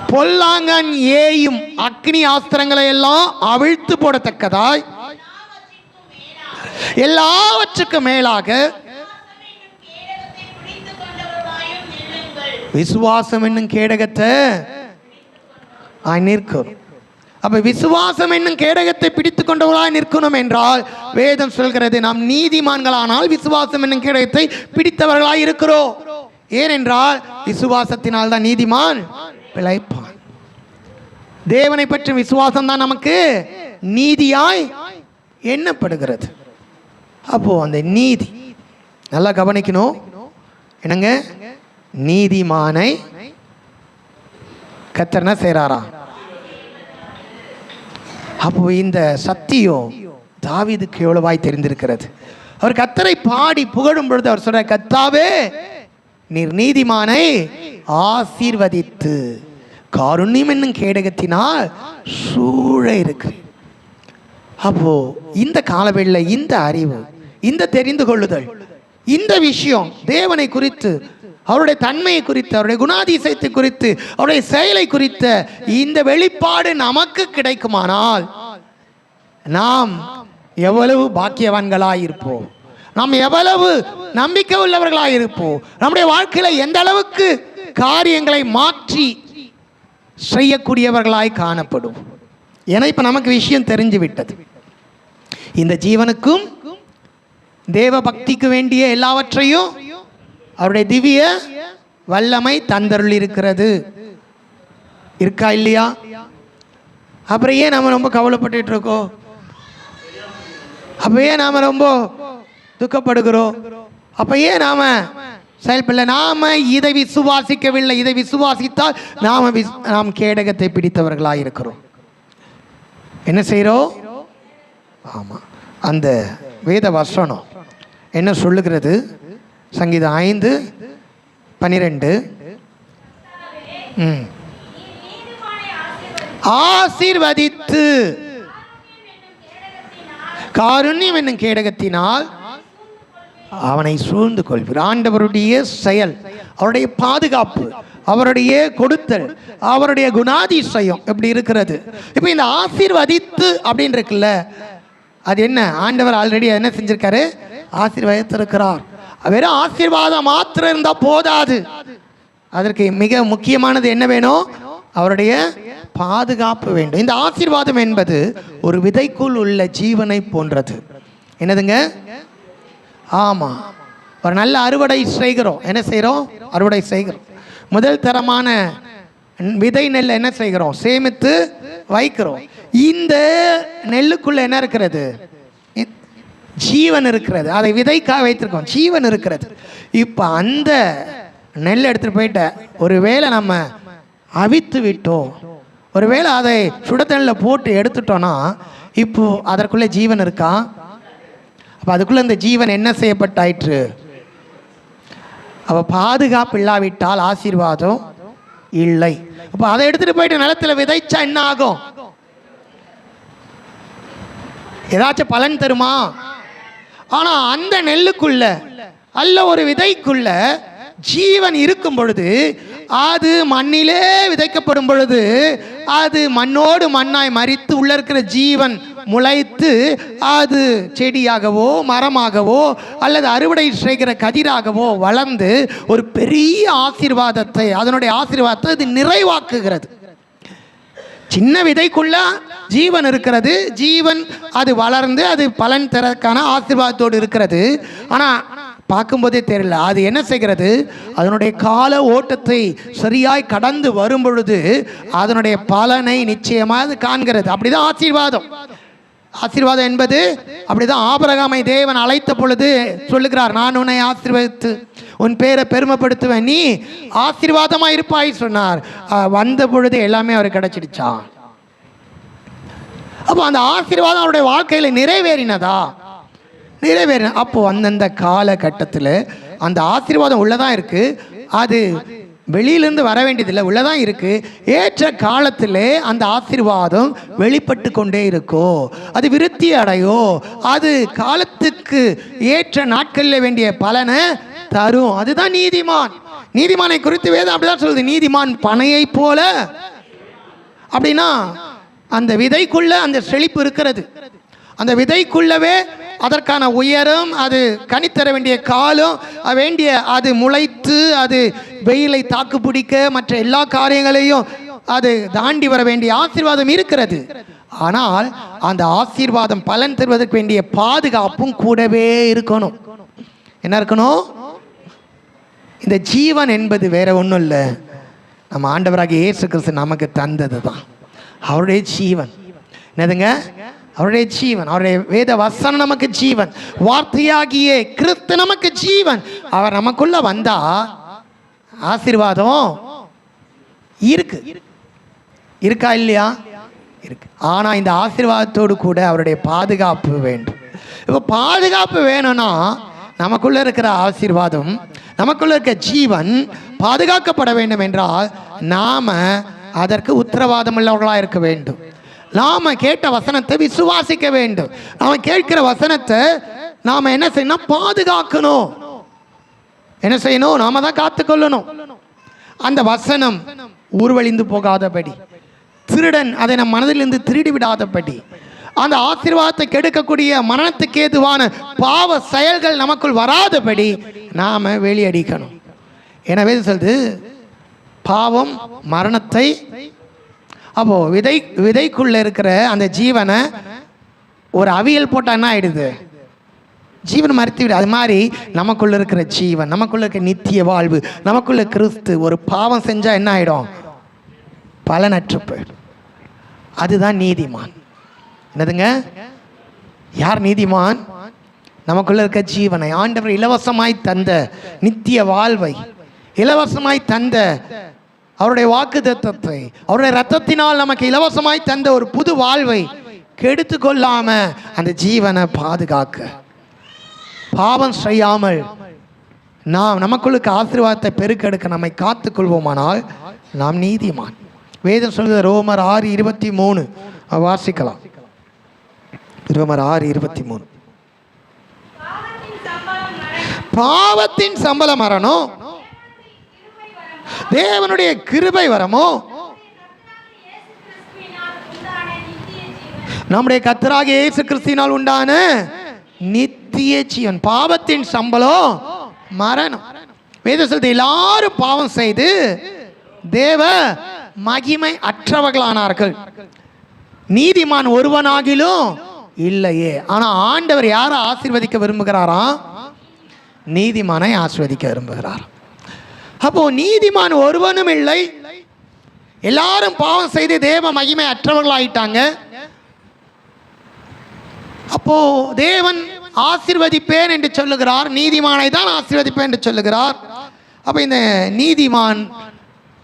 பொல்லாங்கன் ஏயும் அக்னி ஆஸ்திரங்களை எல்லாம் அவிழ்த்து போடத்தக்கதாய் எல்லாவற்றுக்கும் மேலாக விசுவாசம் என்னும் கேடகத்தை நிற்கும். அப்ப விசுவாசம் என்னும் கேடகத்தை பிடித்துக் கொண்டவர்களாய் நிற்கணும் என்றால் வேதம் சொல்கிறது, நாம் நீதிமான்களானால் விசுவாசம் என்னும் கேடகத்தை பிடித்தவர்களாய் இருக்கிறோம். ஏனென்றால் விசுவாசத்தினால் தான் நீதிமான் பிழைப்பான். தேவனை பற்றி விசுவாசம் தான் நமக்கு நீதியாய் எண்ணப்படுகிறது. அப்போ அந்த நீதி நல்லா கவனிக்கணும். என்னங்க? நீதிமானை கர்த்தர் என்ன செய்றாரா? அப்போ இந்த சத்தியம் தாவீதுக்கு எவ்வளவாய் தெரிந்திருக்கிறது. அவர் கர்த்தரை பாடி புகழும் பொழுது அவர் சொல்ற, கர்த்தாவே நீர் நீதிமானை ஆசீர்வதித்து காருண்யம் என்னும் கேடகத்தினால் சூழ இருக்கு. அப்போ இந்த காலவெளியில் இந்த அறிவு, இந்த தெரிந்து கொள்ளுதல், இந்த விஷயம் தேவனை குறித்து, அவருடைய தன்மையை குறித்து, அவருடைய குணாதிசயத்தை குறித்து, அவருடைய செயலை குறித்த இந்த வெளிப்பாடு நமக்கு கிடைக்குமானால் நாம் எவ்வளவு பாக்கியவான்களாயிருப்போம், நாம் எவ்வளவு நம்பிக்கை உள்ளவர்களாயிருப்போம், நம்முடைய வாழ்க்கையில் எந்த அளவுக்கு காரியங்களை மாற்றி செய்யக்கூடியவர்களாய் காணப்படும். ஏன்னா இப்ப நமக்கு விஷயம் தெரிஞ்சு விட்டது. இந்த ஜீவனுக்கும் தேவ பக்திக்கு வேண்டிய எல்லாவற்றையும் அவருடைய திவ்ய வல்லமை தந்தருள் இருக்கிறது. இருக்கா இல்லையா? அப்புறம் ஏன் நாம ரொம்ப கவலைப்பட்டு இருக்கோம்? அப்ப ஏன் நாம ரொம்ப துக்கப்படுகிறோம்? அப்ப ஏன் நாம செயல்படல? நாம இதை விசுவாசிக்கவில்லை. இதை விசுவாசித்தால் நாம் கேடகத்தை பிடித்தவர்களாக இருக்கிறோம். என்ன செய்கிறோம்? ஆமா, அந்த வேத வசனம் என்ன சொல்லுகிறது? சங்கீதம் 5:12 ஆசீர்வதித்து காருண்யம் என்னும் கேடகத்தினால் அவனை சூழ்ந்து கொள்வார். ஆண்டவருடைய செயல், அவருடைய பாதுகாப்பு, அவருடைய கொடுத்தல், அவருடைய குணாதிசயம் எப்படி இருக்கிறது. இப்போ இந்த ஆசீர்வதித்து அப்படின்னு இருக்குல்ல, அது என்ன? ஆண்டவர் ஆல்ரெடி என்ன செஞ்சிருக்காரு? ஆசீர்வதித்திருக்கிறார். வெறும் ஆசீர்வாதம் மாத்திரம் இருந்தால் போதாது. அதற்கு மிக முக்கியமானது என்ன வேணும்? அவருடைய பாதுகாப்பு வேண்டும். இந்த ஆசீர்வாதம் என்பது ஒரு விதைக்குள் உள்ள ஜீவனை போன்றது. என்னதுங்க? ஆமா, ஒரு நல்ல அறுவடை செய்கிறோம். என்ன செய்கிறோம்? அறுவடை செய்கிறோம். முதல் தரமான விதை நெல் என்ன செய்கிறோம்? சேமித்து வைக்கிறோம். இந்த நெல்லுக்குள்ள என்ன இருக்கிறது? ஜீவன் இருக்கிறது. அதை விதைக்காக வைத்திருக்கோம், ஜீவன் இருக்கிறது. இப்போ அந்த நெல் எடுத்துட்டு போயிட்ட ஒருவேளை நம்ம அவித்து விட்டோம், ஒருவேளை அதை சுடத்தண்ணில் போட்டு எடுத்துட்டோம்னா இப்போ அதற்குள்ளே ஜீவன் இருக்கா? அப்போ அதுக்குள்ளே இந்த ஜீவன் என்ன செய்யப்பட்டாயிற்று? அப்போ பாதுகாப்பு இல்லாவிட்டால் ஆசீர்வாதம் இல்லை. அப்போ அதை எடுத்துட்டு போயிட்டு நிலத்தில் விதைச்சா என்ன ஆகும்? ஏதாச்சும் பலன் தருமா? ஆனால் அந்த நெல்லுக்குள்ள அல்ல ஒரு விதைக்குள்ள ஜீவன் இருக்கும் பொழுது, அது மண்ணிலே விதைக்கப்படும் பொழுது அது மண்ணோடு மண்ணாய் மரித்து உள்ள இருக்கிற ஜீவன் முளைத்து அது செடியாகவோ மரமாகவோ அல்லது அறுவடை செய்கிற கதிராகவோ வளர்ந்து ஒரு பெரிய ஆசீர்வாதத்தை, அதனுடைய ஆசீர்வாதத்தை அது நிறைவாக்குகிறது. சின்ன விதைக்குள்ள ஜீவன் இருக்கிறது, ஜீவன் அது வளர்ந்து அது பலன் தரக்கான ஆசீர்வாதத்தோடு இருக்கிறது. ஆனால் பார்க்கும்போதே தெரியல அது என்ன செய்கிறது. அதனுடைய கால ஓட்டத்தை சரியாய் கடந்து வரும் பொழுது அதனுடைய பலனை நிச்சயமாக காண்கிறது. அப்படிதான் ஆசீர்வாதம். ஆசீர்வாதம் என்பது அப்படிதான். ஆபிரகாமை தேவன் அழைத்த பொழுது சொல்லுகிறார், நான் உன்னை ஆசீர்வதித்து உன் பேரை பெருமைப்படுத்துவேன், நீ ஆசீர்வாதமா இருப்பாய் சொன்னார். வந்த பொழுது எல்லாமே அவர் கிடைச்சிடுச்சான். அப்போ அந்த ஆசீர்வாதம் அவருடைய வாழ்க்கையில நிறைவேறினதா? நிறைவேறின. அப்போ அந்தந்த காலகட்டத்தில் அந்த ஆசீர்வாதம் உள்ளதான் இருக்கு. அது வெளியிலிருந்து வர வேண்டியதில்லை, உள்ளதான் இருக்கு. ஏற்ற காலத்திலே அந்த ஆசீர்வாதம் வெளிப்பட்டு கொண்டே இருக்கோ, அது விருத்தி அடையோ, அது காலத்துக்கு ஏற்ற நாட்களில் வேண்டிய பலனை தரும். அதுதான் நீதிமான். நீதிமானை குறித்து வேதம் அப்படிதான் சொல்லுது, நீதிமான் பனையை போல. அப்படின்னா அந்த விதைக்குள்ள அந்த செழிப்பு இருக்கிறது. அந்த விதைக்குள்ளவே அதற்கான உயரம், அது கனித்தர வேண்டிய காலம் வேண்டிய, அது முளைத்து அது வெயிலை தாக்கு பிடிக்க மற்ற எல்லா காரியங்களையும் அது தாண்டி வர வேண்டிய ஆசீர்வாதம் இருக்கிறது. ஆனால் அந்த ஆசீர்வாதம் பலன் தருவதற்கு வேண்டிய பாதுகாப்பும் கூடவே இருக்கணும். என்ன இருக்கணும்? இந்த ஜீவன் என்பது வேற ஒன்றும் இல்லை, நம்ம ஆண்டவராகிய இயேசு கிறிஸ்து நமக்கு தந்தது தான். அவருடைய ஜீவன் என்னதுங்க? அவருடைய ஜீவன். அவருடைய வேத வசனம் நமக்கு ஜீவன். வார்த்தையாகிய கிறிஸ்து நமக்கு ஜீவன். அவர் நமக்குள்ள வந்தா ஆசீர்வாதம் இருக்கு. இருக்கா இல்லையா? இருக்கு. ஆனா இந்த ஆசீர்வாதத்தோடு கூட அவருடைய பாதுகாப்பு வேண்டும். இப்போ பாதுகாப்பு வேணும்னா நமக்குள்ள இருக்கிற ஆசீர்வாதம் நமக்குள்ள இருக்க ஜீவன் பாதுகாக்கப்பட வேண்டும் என்றால் நாம அதற்கு உத்தரவாதம் உள்ளவர்களாக இருக்க வேண்டும். நாம கேட்ட வசனத்தை விசுவாசிக்க வேண்டும். நாம கேட்கிற வசனத்தை நாம என்ன செய்யணும்? பாதுகாக்கணும். என்ன செய்யணும்? நாம தான் காத்துக்கொள்ளணும். அந்த வசனம் ஊர்வழிந்து போகாதபடி, திருடன் அதை நம் மனதிலிருந்து திருடி விடாதபடி, அந்த ஆசீர்வாதத்தை கெடுக்கக்கூடிய மரணத்துக்கு ஏதுவான பாவ செயல்கள் நமக்குள் வராதபடி நாம வெளியடிக்கணும். எனவே சொல்லுது பாவம் மரணத்தை, அப்போ விதைக்குள்ள இருக்கிற அந்த ஜீவனை ஒரு அவியல் போட்டா என்ன ஆயிடுது? ஜீவன் மறுத்து விடு. அது மாதிரி நமக்குள்ள இருக்கிற ஜீவன், நமக்குள்ள இருக்க நித்திய வாழ்வு, நமக்குள்ள கிறிஸ்து ஒரு பாவம் செஞ்சா என்ன ஆயிடும்? பலனற்று போயிடும். அதுதான் நீதிமான். என்னதுங்க? யார் நீதிமான்? நமக்குள்ள இருக்க ஜீவனை ஆண்டவர் இலவசமாய் தந்த நித்திய வாழ்வை, இலவசமாய் தந்த அவருடைய வாக்குத்தத்தத்தை, அவருடைய இரத்தத்தினால் நமக்கு இலவசமாய் தந்த ஒரு புது வாழ்வை கெடுத்து கொள்ளாம அந்த ஜீவனை பாதுகாக்க, பாவம் செய்யாமல் நாம் நமக்குள்ளுக்கு ஆசீர்வாதத்தை பெருக்கெடுக்க நம்மை காத்துக் கொள்வோமானால் நாம் நீதிமான். வேதம் சொல்கிற ரோமர் 6:23 வாசிக்கலாம். ரோமர் 6:23. பாவத்தின் சம்பளம் மரணம், தேவனுடைய கிருபை வரமோ நம்முடைய கர்த்தராகிய இயேசு கிறிஸ்துவினால் உண்டான நித்திய ஜீவன். பாவத்தின் சம்பளம் மரணம். வேதம் சொல்லுது எல்லாரும் பாவம் செய்து தேவ மகிமை அற்றவர்களானார்கள், நீதிமான் ஒருவனாகிலும் இல்லையே. ஆனா ஆண்டவர் யாரை ஆசீர்வதிக்க விரும்புகிறாராம்? நீதிமானை ஆசீர்வதிக்க விரும்புகிறார். அப்போ நீதிமான் ஒருவனும் இல்லை, எல்லாரும் பாவம் செய்து தேவ மகிமை அற்றவர்களாயிட்டாங்க. அப்போ தேவன் ஆசீர்வதிப்பேன் என்று சொல்லுகிறார், நீதிமானை தான் ஆசீர்வதிப்பேன் என்று சொல்லுகிறார். அப்போ இந்த நீதிமான்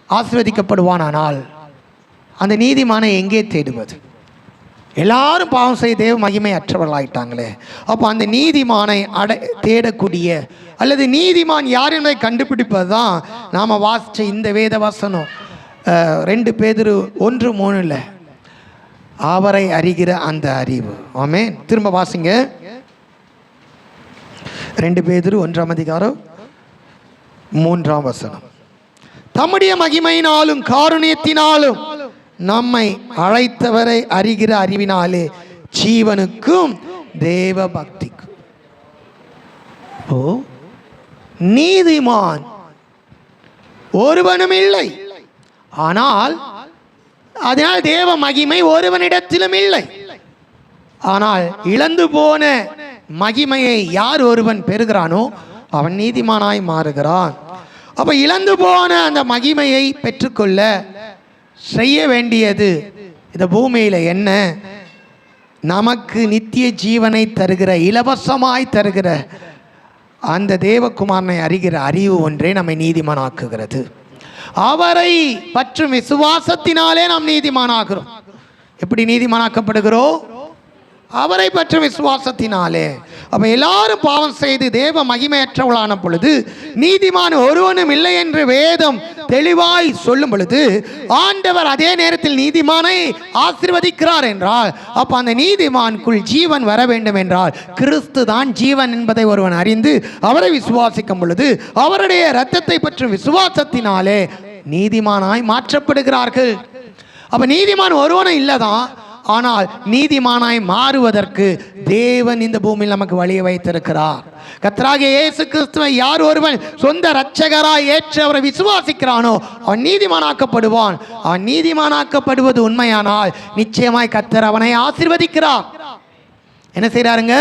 ஆசீர்வதிக்கப்படுவானால் அந்த நீதிமானை எங்கே தேடுவது? எல்லாரும் பாவம் செய்து தேவ மகிமை அற்றவர்களாயிட்டாங்களே. அப்போ அந்த நீதிமானை தேடக்கூடிய அல்லது நீதிமான் யார் என்பதை கண்டுபிடிப்பது தான் நாம் வாசித்த இந்த வேத வசனம் 2 பேதுரு 1:3 அவரை அறிகிற அந்த அறிவு. ஆமென். திரும்ப வாசிங்க. 2 பேதுரு 1:3 தம்முடைய மகிமையினாலும் காருண்யத்தினாலும் நம்மை அழைத்தவரை அறிகிற அறிவினாலே ஜீவனுக்கும் தேவ பக்திக்கும். ஓ, நீதிமான் ஒருவனும் இல்லை, ஆனால் அதனால் தேவ மகிமை ஒருவனிடத்திலும் இல்லை. ஆனால் இழந்து போன மகிமையை யார் ஒருவன் பெறுகிறானோ அவன் நீதிமானாய் மாறுகிறான். அப்ப இழந்து போன அந்த மகிமையை பெற்றுக்கொள்ள செய்ய வேண்டியது இந்த பூமியில என்ன? நமக்கு நித்திய ஜீவனை தருகிற, இலவசமாய் தருகிற அந்த தேவகுமாரனை அறிகிற அறிவு ஒன்றே நம்மை நீதிமானாக்குகிறது. அவரை பற்றும் விசுவாசத்தினாலே நாம் நீதிமானாகிறோம். எப்படி நீதிமானாக்கப்படுகிறோம்? அவரை பற்றும் விசுவாசத்தினாலே. அப்ப எல்லாரும் பாவம் செய்து தேவ மகிமையற்றவளான பொழுது நீதிமான் ஒருவனும் இல்லை என்று வேதம் தெளிவாய் சொல்லும் பொழுது ஆண்டவர் அதே நேரத்தில் நீதிமானை ஆசீர்வதிக்கிறார் என்றால், அப்ப அந்த நீதிமானுக்குள் ஜீவன் வர வேண்டும் என்றால் கிறிஸ்து தான் ஜீவன் என்பதை ஒருவன் அறிந்து அவரை விசுவாசிக்கும் பொழுது அவருடைய இரத்தத்தை பற்றும் விசுவாசத்தினாலே நீதிமானாய் மாற்றப்படுகிறார்கள். அப்ப நீதிமான் ஒருவனும் இல்லதான், ஆனால் நீதிமானாய் மாறுவதற்கு தேவன் இந்த பூமியில் நமக்கு வழியை வைத்திருக்கிறார். கர்த்தராகிய இயேசு கிறிஸ்துவை யார் ஒருவன் சொந்த இரட்சகராய் ஏற்று அவரை விசுவாசிக்கிறானோ அவன் நீதிமானாக்கப்படுவான். அவன் நீதிமானாக்கப்படுவது உண்மையானால் நிச்சயமாய் கர்த்தர் அவனை ஆசீர்வதிக்கிறார். என்ன செய்யறாருங்க?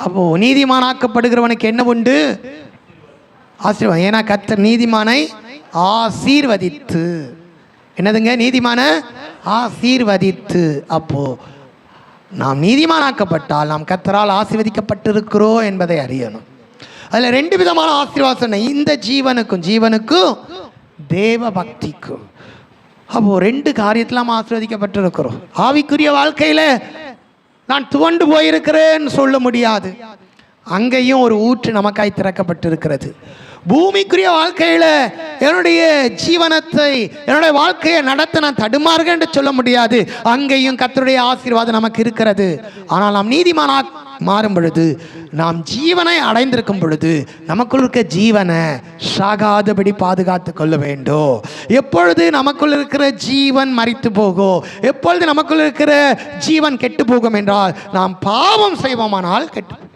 அப்போ நீதிமானாக்கப்படுகிறவனுக்கு என்ன உண்டு? ஆசீர்வாதம். ஏன்னா கர்த்தர் நீதிமானை ஆசீர்வதித்து, என்னதுங்க? நீதிமான ஆசீர்வதித்து. அப்போ நாம் நீதிமானாக்கப்பட்டால் நாம் கர்த்தரால் ஆசீர்வதிக்கப்பட்டிருக்கிறோம் என்பதை அறியணும். அதில் 2 விதமான ஆசீர்வாதம், இந்த ஜீவனுக்கும் தேவ பக்திக்கும். அப்போ 2 காரியத்தில் நாம் ஆசீர்வதிக்கப்பட்டிருக்கிறோம். ஆவிக்குரிய வாழ்க்கையில் நான் துவண்டு போயிருக்கிறேன்னு சொல்ல முடியாது. அங்கேயும் ஒரு ஊற்று நமக்காய் திறக்கப்பட்டிருக்கிறது. பூமிக்குரிய வாழ்க்கையில் என்னுடைய ஜீவனத்தை, என்னுடைய வாழ்க்கையை நடத்த நான் தடுமாறுகிறேன் என்று சொல்ல முடியாது. அங்கேயும் கர்த்தருடைய ஆசீர்வாதம் நமக்கு இருக்கிறது. ஆனால் நாம் நீதிமானாக மாறும் பொழுது, நாம் ஜீவனை அடைந்திருக்கும் பொழுது, நமக்குள் இருக்க ஜீவனை சாகாதபடி பாதுகாத்து கொள்ள வேண்டும். எப்பொழுது நமக்குள் இருக்கிற ஜீவன் மரித்து போகும், எப்பொழுது நமக்குள் இருக்கிற ஜீவன் கெட்டு போகும் என்றால், நாம் பாவம் செய்வோமானால் கெட்டு போகும்.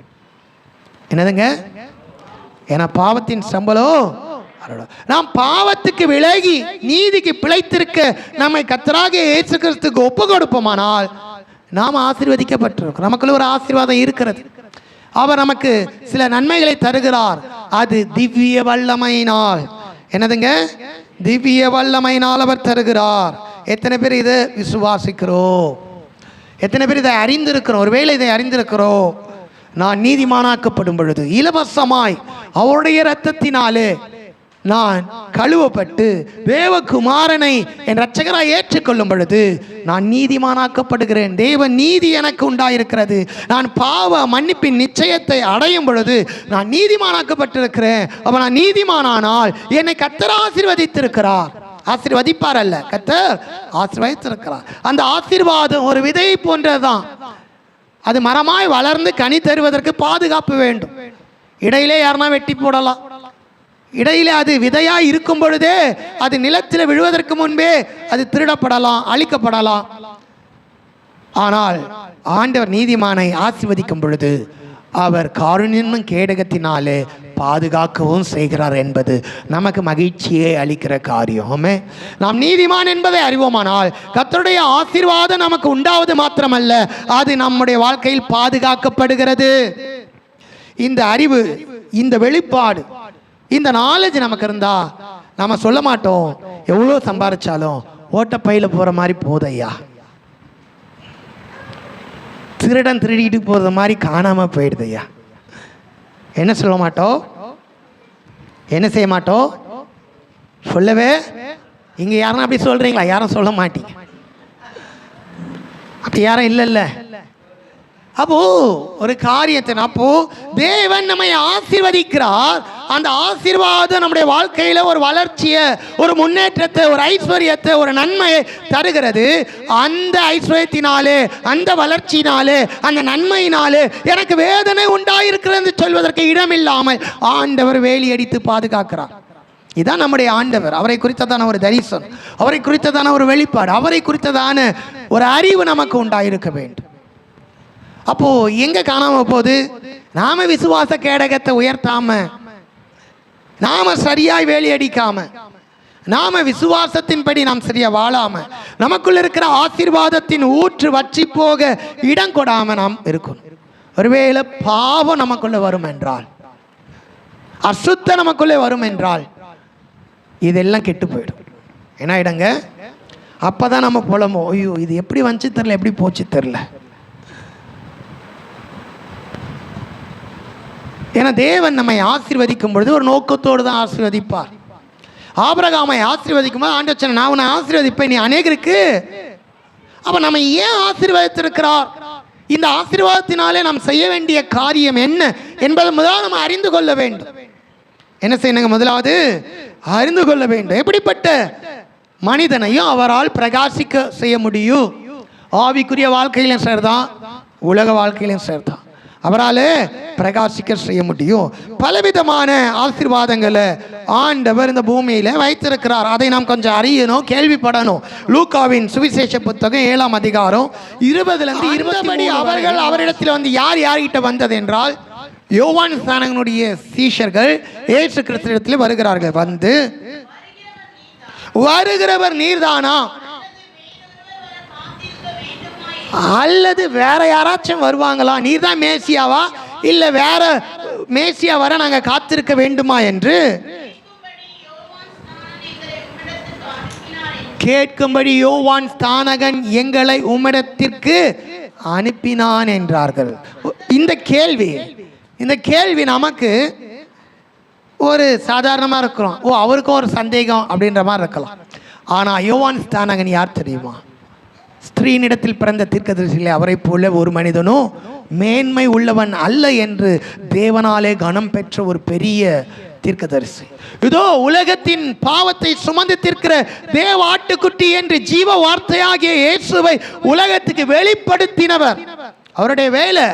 என்னதுங்க? ஏன்னா பாவத்தின் சம்பளம். நாம் பாவத்துக்கு விலகி நீதிக்கு பிழைத்திருக்க நம்மை கர்த்தராகிய இயேசு கிறிஸ்துவுக்கு ஒப்பு கொடுப்போமானால் நாம் ஆசீர்வதிக்கப்பட்டிருக்கிறோம். நமக்குள்ள ஒரு ஆசீர்வாதம் இருக்கிறது. அவர் நமக்கு சில நன்மைகளை தருகிறார். அது திவ்ய வல்லமையினால். என்னதுங்க? திவ்ய வல்லமையினால் அவர் தருகிறார். எத்தனை பேர் இதை விசுவாசிக்கிறோம்? எத்தனை பேர் இதை அறிந்திருக்கிறோம்? ஒருவேளை இதை அறிந்திருக்கிறோம். நான் நீதிமானாக்கப்படும் பொழுது இலவசமாய் அவருடைய இரத்தத்தினாலே நான் கழுவப்பட்டு தேவகுமாரனை என் இரட்சகராய் ஏற்றுக்கொள்ளும் பொழுது நான் நீதிமானாக்கப்படுகிறேன். தேவ நீதி எனக்கு உண்டாயிருக்கிறது. நான் பாவ மன்னிப்பின் நிச்சயத்தை அடையும் பொழுது நான் நீதிமானாக்கப்பட்டிருக்கிறேன். அப்ப நான் நீதிமானானால் என்னை கர்த்தர் ஆசீர்வதித்திருக்கிறார். ஆசீர்வதிப்பார் அல்ல, கர்த்தர் ஆசீர்வதித்திருக்கிறார். அந்த ஆசீர்வாதம் ஒரு விதை போன்றதுதான். அது மரமாய் வளர்ந்து கனி தருவதற்கு பாதுகாப்பு வேண்டும். இடையிலே யாருன்னா வெட்டி போடலாம். இடையிலே அது விதையாய் இருக்கும் பொழுதே அது நிலத்தில் விழுவதற்கு முன்பே அது திருடப்படலாம், அழிக்கப்படலாம். ஆனால் ஆண்டவர் நீதிமானை ஆசீர்வதிக்கும் பொழுது அவர் காருண்யமும் கேடகத்தினாலே பாதுகாக்கவும் செய்கிறார் என்பது நமக்கு மகிழ்ச்சியை அளிக்கிற காரியம். நாம் நீதிமான் என்பதை அறிவோமானால் கர்த்தருடைய ஆசீர்வாதம் நமக்கு உண்டாவது மாத்திரமல்ல, அது நம்முடைய வாழ்க்கையில் பாதுகாக்கப்படுகிறது. இந்த அறிவு, இந்த வெளிப்பாடு, இந்த நாலேஜ் நமக்கு இருந்தா நம்ம சொல்ல மாட்டோம், எவ்வளோ சம்பாதிச்சாலும் ஓட்டப்பையில் போகிற மாதிரி போதையா, திருடன் திருடிட்டு போகிறது மாதிரி காணாமல் போயிடுதையா. என்ன சொல்ல மாட்டோம்? என்ன செய்ய மாட்டோம்? சொல்லவே. இங்கே யாரும் அப்படி சொல்கிறீங்களா? யாரும் சொல்ல மாட்டீங்க. அப்படி யாரும் இல்லைல்ல. அப்போ ஒரு காரியத்தை, அப்போ தேவன் நம்மை ஆசீர்வதிக்கிறார். அந்த ஆசீர்வாதம் நம்முடைய வாழ்க்கையில ஒரு வளர்ச்சியை, ஒரு முன்னேற்றத்தை, ஒரு ஐஸ்வர்யத்தை, ஒரு நன்மையை தருகிறது. அந்த ஐஸ்வர்யத்தினாலே, அந்த வளர்ச்சியினாலே, அந்த நன்மையினாலே எனக்கு வேதனை உண்டாயிருக்கிறது என்று சொல்வதற்கு இடமில்லாமல் ஆண்டவர் வேலி அடித்து பாதுகாக்கிறார். இதுதான் நம்முடைய ஆண்டவர். அவரை குறித்ததான ஒரு தரிசனம், அவரை குறித்ததான ஒரு வெளிப்பாடு, அவரை குறித்ததான ஒரு அறிவு நமக்கு உண்டாயிருக்க வேண்டும். அப்போ எங்க காணாம போகுது? நாம விசுவாச கேடகத்தை உயர்த்தாம, நாம சரியாய் வேலி அடிக்காம, நாம விசுவாசத்தின்படி நாம் சரியா வாழாம, நமக்குள்ள இருக்கிற ஆசீர்வாதத்தின் ஊற்று வற்றி போக இடம் கொடாம நாம் இருக்கணும். ஒருவேளை பாவம் நமக்குள்ள வரும் என்றால், அசுத்த நமக்குள்ளே வரும் என்றால், இதெல்லாம் கெட்டு போயிடும். என்ன ஆயிடுங்க? அப்பதான் நம்ம புலம்போ, ஐயோ இது எப்படி வந்துச்சு தெரியல, எப்படி போச்சு தெரியல. ஏன்னா தேவன் நம்மை ஆசீர்வதிக்கும் பொழுது ஒரு நோக்கத்தோடு தான் ஆசீர்வதிப்பார். ஆபிரகாமை ஆசீர்வதிக்கும் போது ஆண்டவர் சொன்னார், நான் உன்னை ஆசீர்வதிப்பேன், நீ அநேகருக்கு. அப்ப நம்ம ஏன் ஆசீர்வதித்திருக்கிறார்? இந்த ஆசீர்வாதத்தினாலே நாம் செய்ய வேண்டிய காரியம் என்ன என்பதை முதலாவது நம்ம அறிந்து கொள்ள வேண்டும். என்ன செய்யணுங்க? முதலாவது அறிந்து கொள்ள வேண்டும். எப்படிப்பட்ட மனிதனையும் அவரால் பிரகாசிக்க செய்ய முடியும். ஆவிக்குரிய வாழ்க்கையிலும் சேர்தான், உலக வாழ்க்கையிலும் சேர்தான், அவரால் பிரகாசிக்க செய்ய முடியும். பலவிதமான ஆசீர்வாதங்களை ஆண்டவர் இந்த பூமியில வைத்திருக்கிறார். அதை நாம் கொஞ்சம் அறியணும், கேள்விப்படணும். லூக்காவின் சுவிசேஷ புத்தகம் 7ஆம் அதிகாரம் 20-20 அவர்கள் அவரிடத்தில் வந்து யார் யார்கிட்ட வந்தது என்றால், யோவான் ஸ்நானகனுடைய சீஷர்கள் இயேசு கிறிஸ்துவிடத்தில் வருகிறார்கள். வந்து, வருகிறவர் நீர்தானா அல்லது வேற யாராச்சும் வருவாங்களா? நீர் தான் மேசியாவா, இல்ல வேற மேசியா வர நாங்க காத்திருக்க வேண்டுமா என்று கேட்கும்படி யோவான் ஸ்நானகன் எங்களை உம்மிடத்திற்கு அனுப்பினான் என்றார்கள். இந்த கேள்வி நமக்கு ஒரு சாதாரணமாக இருக்கிறோம். அவருக்கும் ஒரு சந்தேகம் அப்படின்ற மாதிரி இருக்கலாம். ஆனால் யோவான் ஸ்நானகன் யார் தெரியுமா? ஸ்திரீனிடத்தில் பிறந்த தீர்க்கதரிசியிலே அவரை போல ஒரு மனிதனோ மேன்மை உள்ளவன் அல்ல என்று தேவனாலே கனம் பெற்ற ஒரு பெரிய தீர்க்கதரிசி. இதோ உலகத்தின் பாவத்தை சுமந்து தீர்க்கிற தேவ ஆட்டுக்குட்டி என்று ஜீவ வார்த்தையாகிய இயேசுவை உலகத்துக்கு வெளிப்படுத்தினவர். அவருடைய வேலை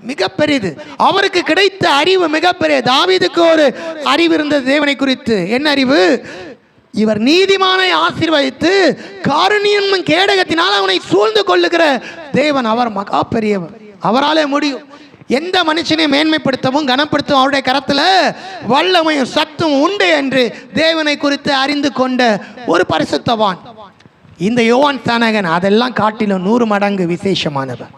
மிக பெரியது. அவருக்கு கிடைத்த அறிவு மிகப்பெரிய. தாவீதுக்கு ஒரு அறிவு இருந்தது தேவனை குறித்து. என்ன அறிவு? இவர் நீதிமானை ஆசீர்வதித்து காருண்யம் கேடகத்தினால் அவனை சூழ்ந்து கொள்ளுகிற தேவன். அவர் மகா பெரியவர். அவராலே முடியும். எந்த மனுஷனை மேன்மைப்படுத்தவும் கனப்படுத்தவும் அவருடைய கரத்தில் வல்லமையும் சத்தும் உண்டு என்று தேவனை குறித்து அறிந்து கொண்ட ஒரு பரிசுத்தவான் இந்த யோவான் ஸ்நானகன். அதெல்லாம் காட்டிலும் 100 மடங்கு விசேஷமானவர்.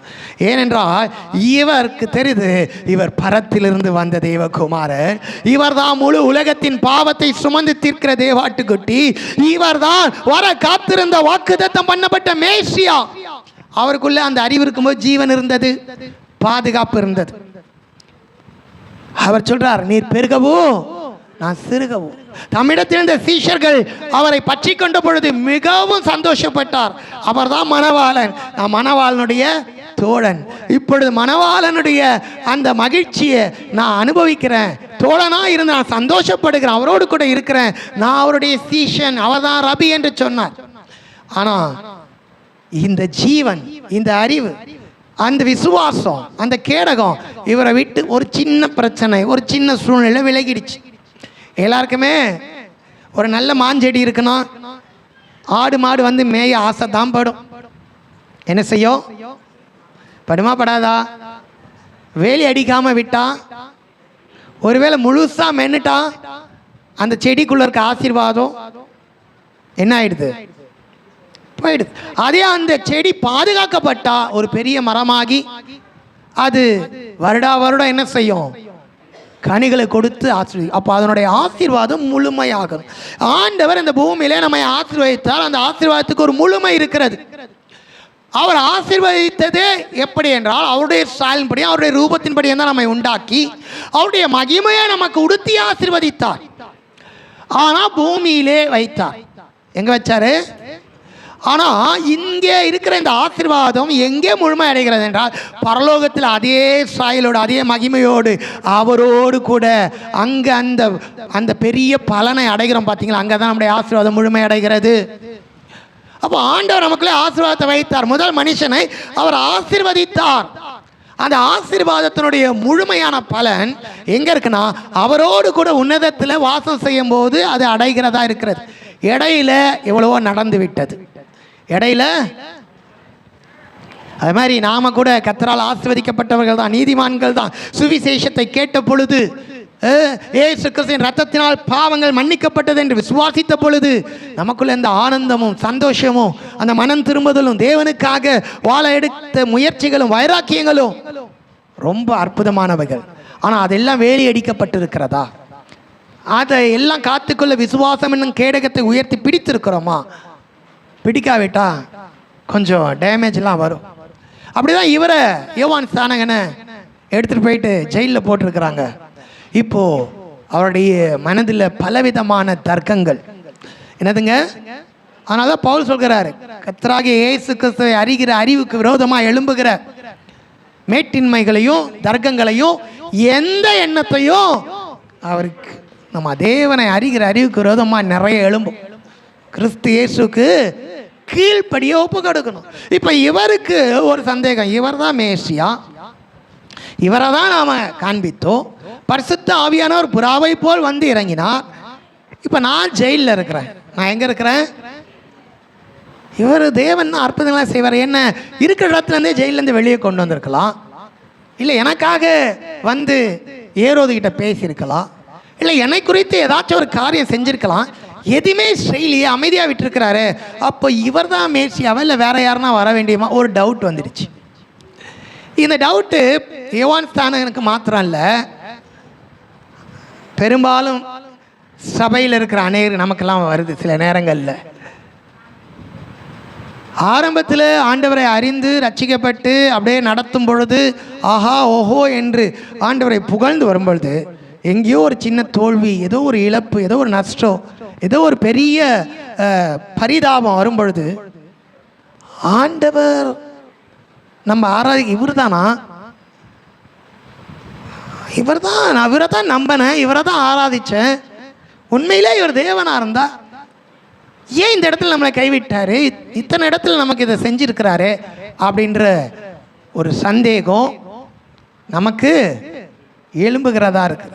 ஏனென்றால் இவருக்கு தெரியுது, இவர் பரத்திலிருந்து வந்த தேவகுமாரர். இவர் தான் முழு உலகத்தின் பாவத்தை சுமந்து தீர்க்கிற தேவாட்டுக்குட்டி. இவர் தான் வர காத்திருந்த வாக்குத்தத்தம் பண்ணப்பட்ட மேசியா. அவருக்குள்ள அந்த அறிவு இருக்கும்போது ஜீவன் இருந்தது, பாதுகாப்பு இருந்தது. அவர் சொல்றார், நீர் பெருகவும் நான் சிறுகவும். தம்மிடத்தில் இருந்த சீஷர்கள் அவரை பற்றி கொண்ட பொழுது மிகவும் சந்தோஷப்பட்டார். அவர் தான் மணவாளன், நான் மணவாளனுடைய தோழன். இப்பொழுது மணவாளனுடைய அந்த மகிழ்ச்சியை நான் அனுபவிக்கிறேன். தோழனா இருந்து நான் சந்தோஷப்படுகிறேன், அவரோடு கூட இருக்கிறேன். நான் அவருடைய சீஷன், அவர் தான் ரபி என்று சொன்னார். ஆனால் இந்த ஜீவன், இந்த அறிவு, அந்த விசுவாசம், அந்த கேடகம் இவரை விட்டு ஒரு சின்ன பிரச்சனை, ஒரு சின்ன சூழ்நிலை விலகிடுச்சு. எல்லாருக்குமே ஒரு நல்ல மாஞ்செடி இருக்குன்னா ஆடு மாடு வந்து மேய ஆசை தான் படும். என்ன செய்யும்? படுமா படாதா? வேலி அடிக்காம விட்டா, ஒருவேளை முழுசா மென்னுட்டா அந்த செடிக்குள்ள இருக்க ஆசீர்வாதம் என்ன ஆயிடுது? போயிடுது. அதே அந்த செடி பாதுகாக்கப்பட்டா ஒரு பெரிய மரமாகி அது வருடா வருடம் என்ன செய்யும்? கனிகளை கொடுத்து ஆசீர்வதி. அப்போ அதனுடைய ஆசீர்வாதம் முழுமையாகும். ஆண்டவர் இந்த பூமியிலே நம்மை ஆசீர்வதித்தால் அந்த ஆசீர்வாதத்துக்கு ஒரு முழுமை இருக்கிறது. அவர் ஆசீர்வதித்ததே எப்படி என்றால் அவருடைய ஸ்டைலின்படி, அவருடைய ரூபத்தின்படி தான் நம்மை உண்டாக்கி அவருடைய மகிமையை நமக்கு உடுத்தி ஆசீர்வதித்தார். ஆனால் பூமியிலே வைத்தார். எங்க வச்சாரு? ஆனால் இங்கே இருக்கிற இந்த ஆசீர்வாதம் எங்கே முழுமை அடைகிறது என்றால் பரலோகத்தில் அதே சாயலோடு அதே மகிமையோடு அவரோடு கூட அங்கே அந்த அந்த பெரிய பலனை அடைகிறோம். பார்த்தீங்களா? அங்கே தான் நம்முடைய ஆசீர்வாதம் முழுமை அடைகிறது. அப்போ ஆண்டவர் நமக்குள்ளே ஆசீர்வாதத்தை வைத்தார். முதல் மனுஷனை அவர் ஆசீர்வதித்தார். அந்த ஆசீர்வாதத்தினுடைய முழுமையான பலன் எங்கே இருக்குன்னா அவரோடு கூட உன்னதத்தில் வாசம் செய்யும் போது அது அடைகிறதா இருக்கிறது. இடையில எவ்வளவோ நடந்து விட்டது. இடையில அது மாதிரி நாம கூட கர்த்தரால் ஆசீர்வதிக்கப்பட்டவர்கள் தான், நீதிமான்கள் தான். சுவிசேஷத்தை கேட்ட பொழுது இயேசு கிறிஸ்துவின் ரத்தத்தினால் பாவங்கள் மன்னிக்கப்பட்டது என்று விசுவாசித்த பொழுது நமக்குள்ள இந்த ஆனந்தமும் சந்தோஷமும் அந்த மனம் திரும்புதலும் தேவனுக்காக வாழ எடுத்த முயற்சிகளும் வைராக்கியங்களும் ரொம்ப அற்புதமானவைகள். ஆனால் அதெல்லாம் வேலி அடிக்கப்பட்டிருக்கிறதா? அதை எல்லாம் காத்துக்கொள்ள விசுவாசம் என்னும் கேடகத்தை உயர்த்தி பிடித்திருக்கிறோமா? பிடிக்காவிட்டா கொஞ்சம் டேமேஜ்லாம் வரும். அப்படிதான் இவரை யோவான் ஸ்நானகனை எடுத்துகிட்டு போயிட்டு ஜெயிலில் போட்டிருக்கிறாங்க. இப்போது அவருடைய மனதில் பலவிதமான தர்க்கங்கள். என்னதுங்க? அதனால தான் பவுல் சொல்கிறாரு, கர்த்தராகிய இயேசு கிறிஸ்துவை அறிகிற அறிவுக்கு விரோதமாக எழும்புகிற மேட்டின்மைகளையும் தர்க்கங்களையும் எந்த எண்ணத்தையும் அவருக்கு நம்ம தேவனை அறிகிற அறிவுக்கு விரோதமாக நிறைய எழும்பும். கிறிஸ்து இயேசுக்கு கீழ்ப்படிய ஒப்பு கொடுக்கணும். இப்போ இவருக்கு ஒரு சந்தேகம், இவர் தான் மேசியா, இவரை தான் நாம் காண்பித்தோம். பரிசுத்த ஆவியானவர் புறாவை போல் வந்து இறங்கினார். இப்போ நான் ஜெயிலில் இருக்கிறேன். நான் எங்கே இருக்கிறேன்? இவர் தேவன் அற்புதங்களாக செய்வார். என்ன இருக்கிற இடத்துலேருந்தே ஜெயிலேருந்து வெளியே கொண்டு வந்திருக்கலாம், இல்லை எனக்காக வந்து ஏரோதுகிட்ட பேசியிருக்கலாம், இல்லை என்னை குறித்து ஏதாச்சும் ஒரு காரியம் செஞ்சுருக்கலாம். எதுவுமே செய்யலையே, அமைதியாக விட்டுருக்கிறாரு. அப்போ இவர் தான் மேசியாவா இல்லை வேற யாருன்னா வர வேண்டியமா? ஒரு டவுட் வந்துடுச்சு. இந்த டவுட்டு யோவான் ஸ்நானகனுக்கு மாத்திரம் இல்லை, பெரும்பாலும் சபையில் இருக்கிற அநேகர் நமக்கெல்லாம் வருது. சில நேரங்களில் ஆரம்பத்தில் ஆண்டவரை அறிந்து ரட்சிக்கப்பட்டு அப்படியே நடத்தும் பொழுது ஆஹா ஓஹோ என்று ஆண்டவரை புகழ்ந்து வரும்பொழுது எங்கேயோ ஒரு சின்ன தோல்வி, ஏதோ ஒரு இழப்பு, ஏதோ ஒரு நஷ்டம், ஏதோ ஒரு பெரிய பரிதாபம் வரும்பொழுது ஆண்டவர் நம்ம இவர் தானா? இவரை தான் நம்பினேன், இவரை தான் ஆராதிச்சேன், உண்மையிலே இவர் தேவனா இருந்தா ஏன் இந்த இடத்துல நம்மளை கைவிட்டாரு, இத்தனை இடத்துல நமக்கு இதை செஞ்சிருக்கிறாரு அப்படின்ற ஒரு சந்தேகம் நமக்கு எழும்புகிறதா இருக்கு.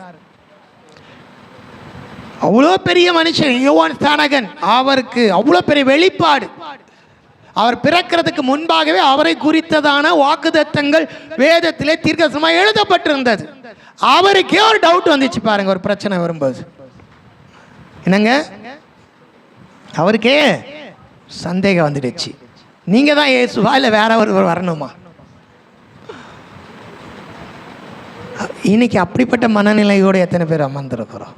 அவ்வளோ பெரிய மனுஷன் யோவான் ஸ்நானகன், அவருக்கு அவ்வளோ பெரிய வெளிப்பாடு. அவர் பிறக்கிறதுக்கு முன்பாகவே அவரை குறித்ததான வாக்குத்தத்தங்கள் வேதத்திலே தீர்க்கதரிசனமாக எழுதப்பட்டிருந்தது. அவருக்கே ஒரு டவுட் வந்துச்சு பாருங்க, ஒரு பிரச்சனை வரும்போது. என்னங்க, அவருக்கே சந்தேகம் வந்துடுச்சு, நீங்க தான் இயேசுவா இல்லை வேற ஒருவர் வரணுமா? இன்னைக்கு அப்படிப்பட்ட மனநிலையோடு எத்தனை பேர் அமர்ந்திருக்கிறோம்?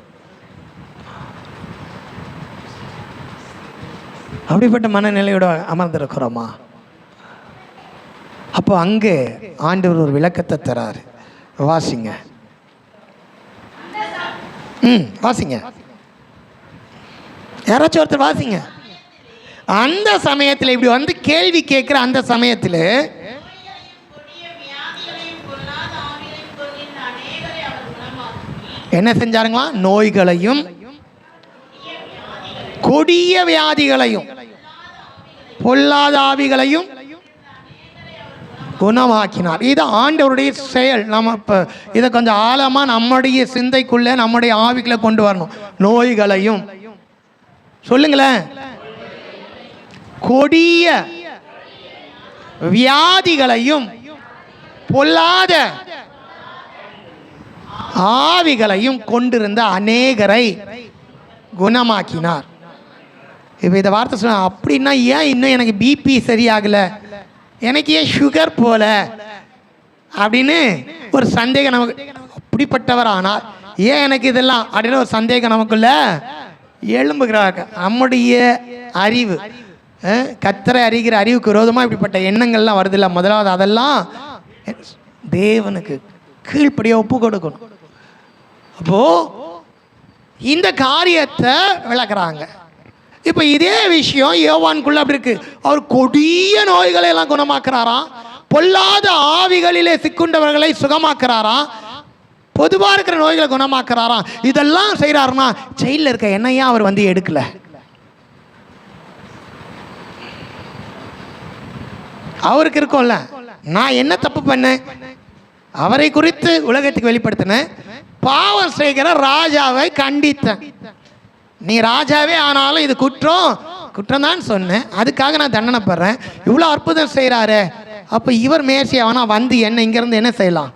அப்படிப்பட்ட மனநிலையோடு அமர்ந்திருக்கிறோமா? அப்போ அங்கே ஆண்டவர் ஒரு விளக்கத்தை தராரு. வாசிங்க, வாசிங்க, யாராச்சும் ஒருத்தர் வாசிங்க. அந்த சமயத்தில் இப்படி வந்து கேள்வி கேட்கிற அந்த சமயத்தில் என்ன செஞ்சாருங்களா? நோய்களையும் கொடிய வியாதிகளையும் பொல்லாத ஆவிகளையும் குணமாக்கினார். இது ஆண்டவருடைய செயல். நம்ம இப்போ இதை கொஞ்சம் ஆழமாக நம்முடைய சிந்தைக்குள்ளே நம்முடைய ஆவிகளை கொண்டு வரணும். நோய்களையும் சொல்லுங்களேன், கொடிய வியாதிகளையும் பொல்லாத ஆவிகளையும் கொண்டிருந்த அநேகரை குணமாக்கினார். இப்போ இந்த வார்த்தை சொன்ன அப்படின்னா ஏன் இன்னும் எனக்கு பிபி சரியாகலை, எனக்கு ஏன் சுகர் போல அப்படின்னு ஒரு சந்தேகம் நமக்கு. அப்படிப்பட்டவர் ஆனால் ஏன் எனக்கு இதெல்லாம் அப்படின்னு ஒரு சந்தேகம் நமக்குள்ள எழும்புகிறாங்க. நம்முடைய அறிவு, கர்த்தரை அறிகிற அறிவுக்கு விரோதமாக இப்படிப்பட்ட எண்ணங்கள்லாம் வருதில்ல. முதலாவது அதெல்லாம் தேவனுக்கு கீழ்ப்படியாக ஒப்பு கொடுக்கணும். அப்போ இந்த காரியத்தை விளக்குறாங்க. இப்போ இதே விஷயம் யோவானுக்குள்ள அப்படி இருக்கு. அவர் கொடிய நோய்களை எல்லாம் குணமாக்குறாராம், பொல்லாத ஆவிகளிலே சிக்குண்டவர்களை சுகமாக்குறாராம், பொதுவாக இருக்கிற நோய்களை குணமாக்குறாராம். இதெல்லாம் செய்கிறாருன்னா ஜெயிலில் இருக்க என்னையா அவர் வந்து எடுக்கல? அவருக்கு இருக்கும்ல, நான் என்ன தப்பு பண்ணேன், அவரை குறித்து உலகத்துக்கு வெளிப்படுத்தினேன், பாவம் செய்கிற ராஜாவை கண்டித்தேன், நீ ராஜாவே ஆனாலும் இது குற்றம் தான் சொன்னேன், அதுக்காக நான் தண்டனை படுறேன், இவ்வளோ அற்புதம் செய்கிறாரு. அப்போ இவர் மேர்சி அவனா வந்து என்ன இங்கேருந்து என்ன செய்யலாம்,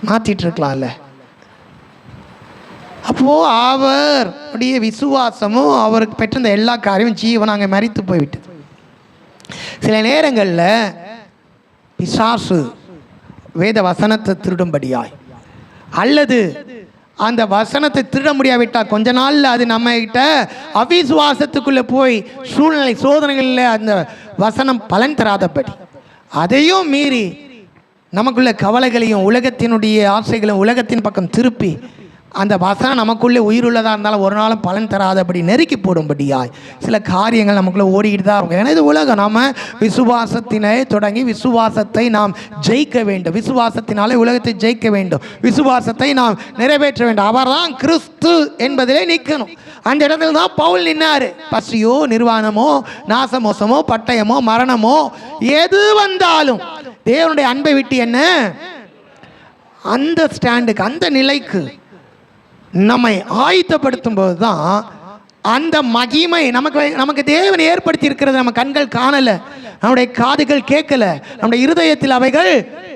மாற்றிட்டு இருக்கலாம்ல. அப்போது அவருடைய விசுவாசமும் அவருக்கு பெற்றிருந்த எல்லா காரியமும் ஜீவன் அங்கே மரித்து போய்விட்டு. சில நேரங்களில் பிசாசு வேத வசனத்தை திருடும்படியாய் அல்லது அந்த வசனத்தை திருட முடியாவிட்டால் கொஞ்ச நாளில் அது நம்ம கிட்ட அவிசுவாசத்துக்குள்ளே போய் சூழ்நிலை சோதனைகளில் அந்த வசனம் பலன் தராதபடி அதையும் மீறி நமக்குள்ள கவலைகளையும் உலகத்தினுடைய ஆசைகளையும் உலகத்தின் பக்கம் திருப்பி அந்த வசனம் நமக்குள்ளே உயிருள்ளதாக இருந்தாலும் ஒரு நாளும் பலன் தராதபடி நெருக்கி போடும்படியாய் சில காரியங்கள் நமக்குள்ளே ஓடிக்கிட்டு தான் இருக்கும். ஏன்னா இது உலகம். நாம் விசுவாசத்தினை தொடங்கி விசுவாசத்தை நாம் ஜெயிக்க வேண்டும், விசுவாசத்தினாலே உலகத்தை ஜெயிக்க வேண்டும், விசுவாசத்தை நாம் நிறைவேற்ற வேண்டும். அவர் தான் கிறிஸ்து என்பதிலே நிற்கணும். அந்த இடத்துல தான் பவுல் நின்னாரு. பசியோ நிர்வாணமோ நாசமோசமோ பட்டயமோ மரணமோ எது வந்தாலும் தேவனுடைய அன்பை விட்டு என்ன அந்த ஸ்டாண்டுக்கு அந்த நிலைக்கு நம்மை ஆயத்தப்படுத்தும் போது தான் அந்த மகிமை நமக்கு தேவன் ஏற்படுத்தி இருக்கிறது. நம்ம கண்கள் காணலை, நம்முடைய காதுகள் கேட்கல, நம்முடைய இருதயத்தில் அவைகள்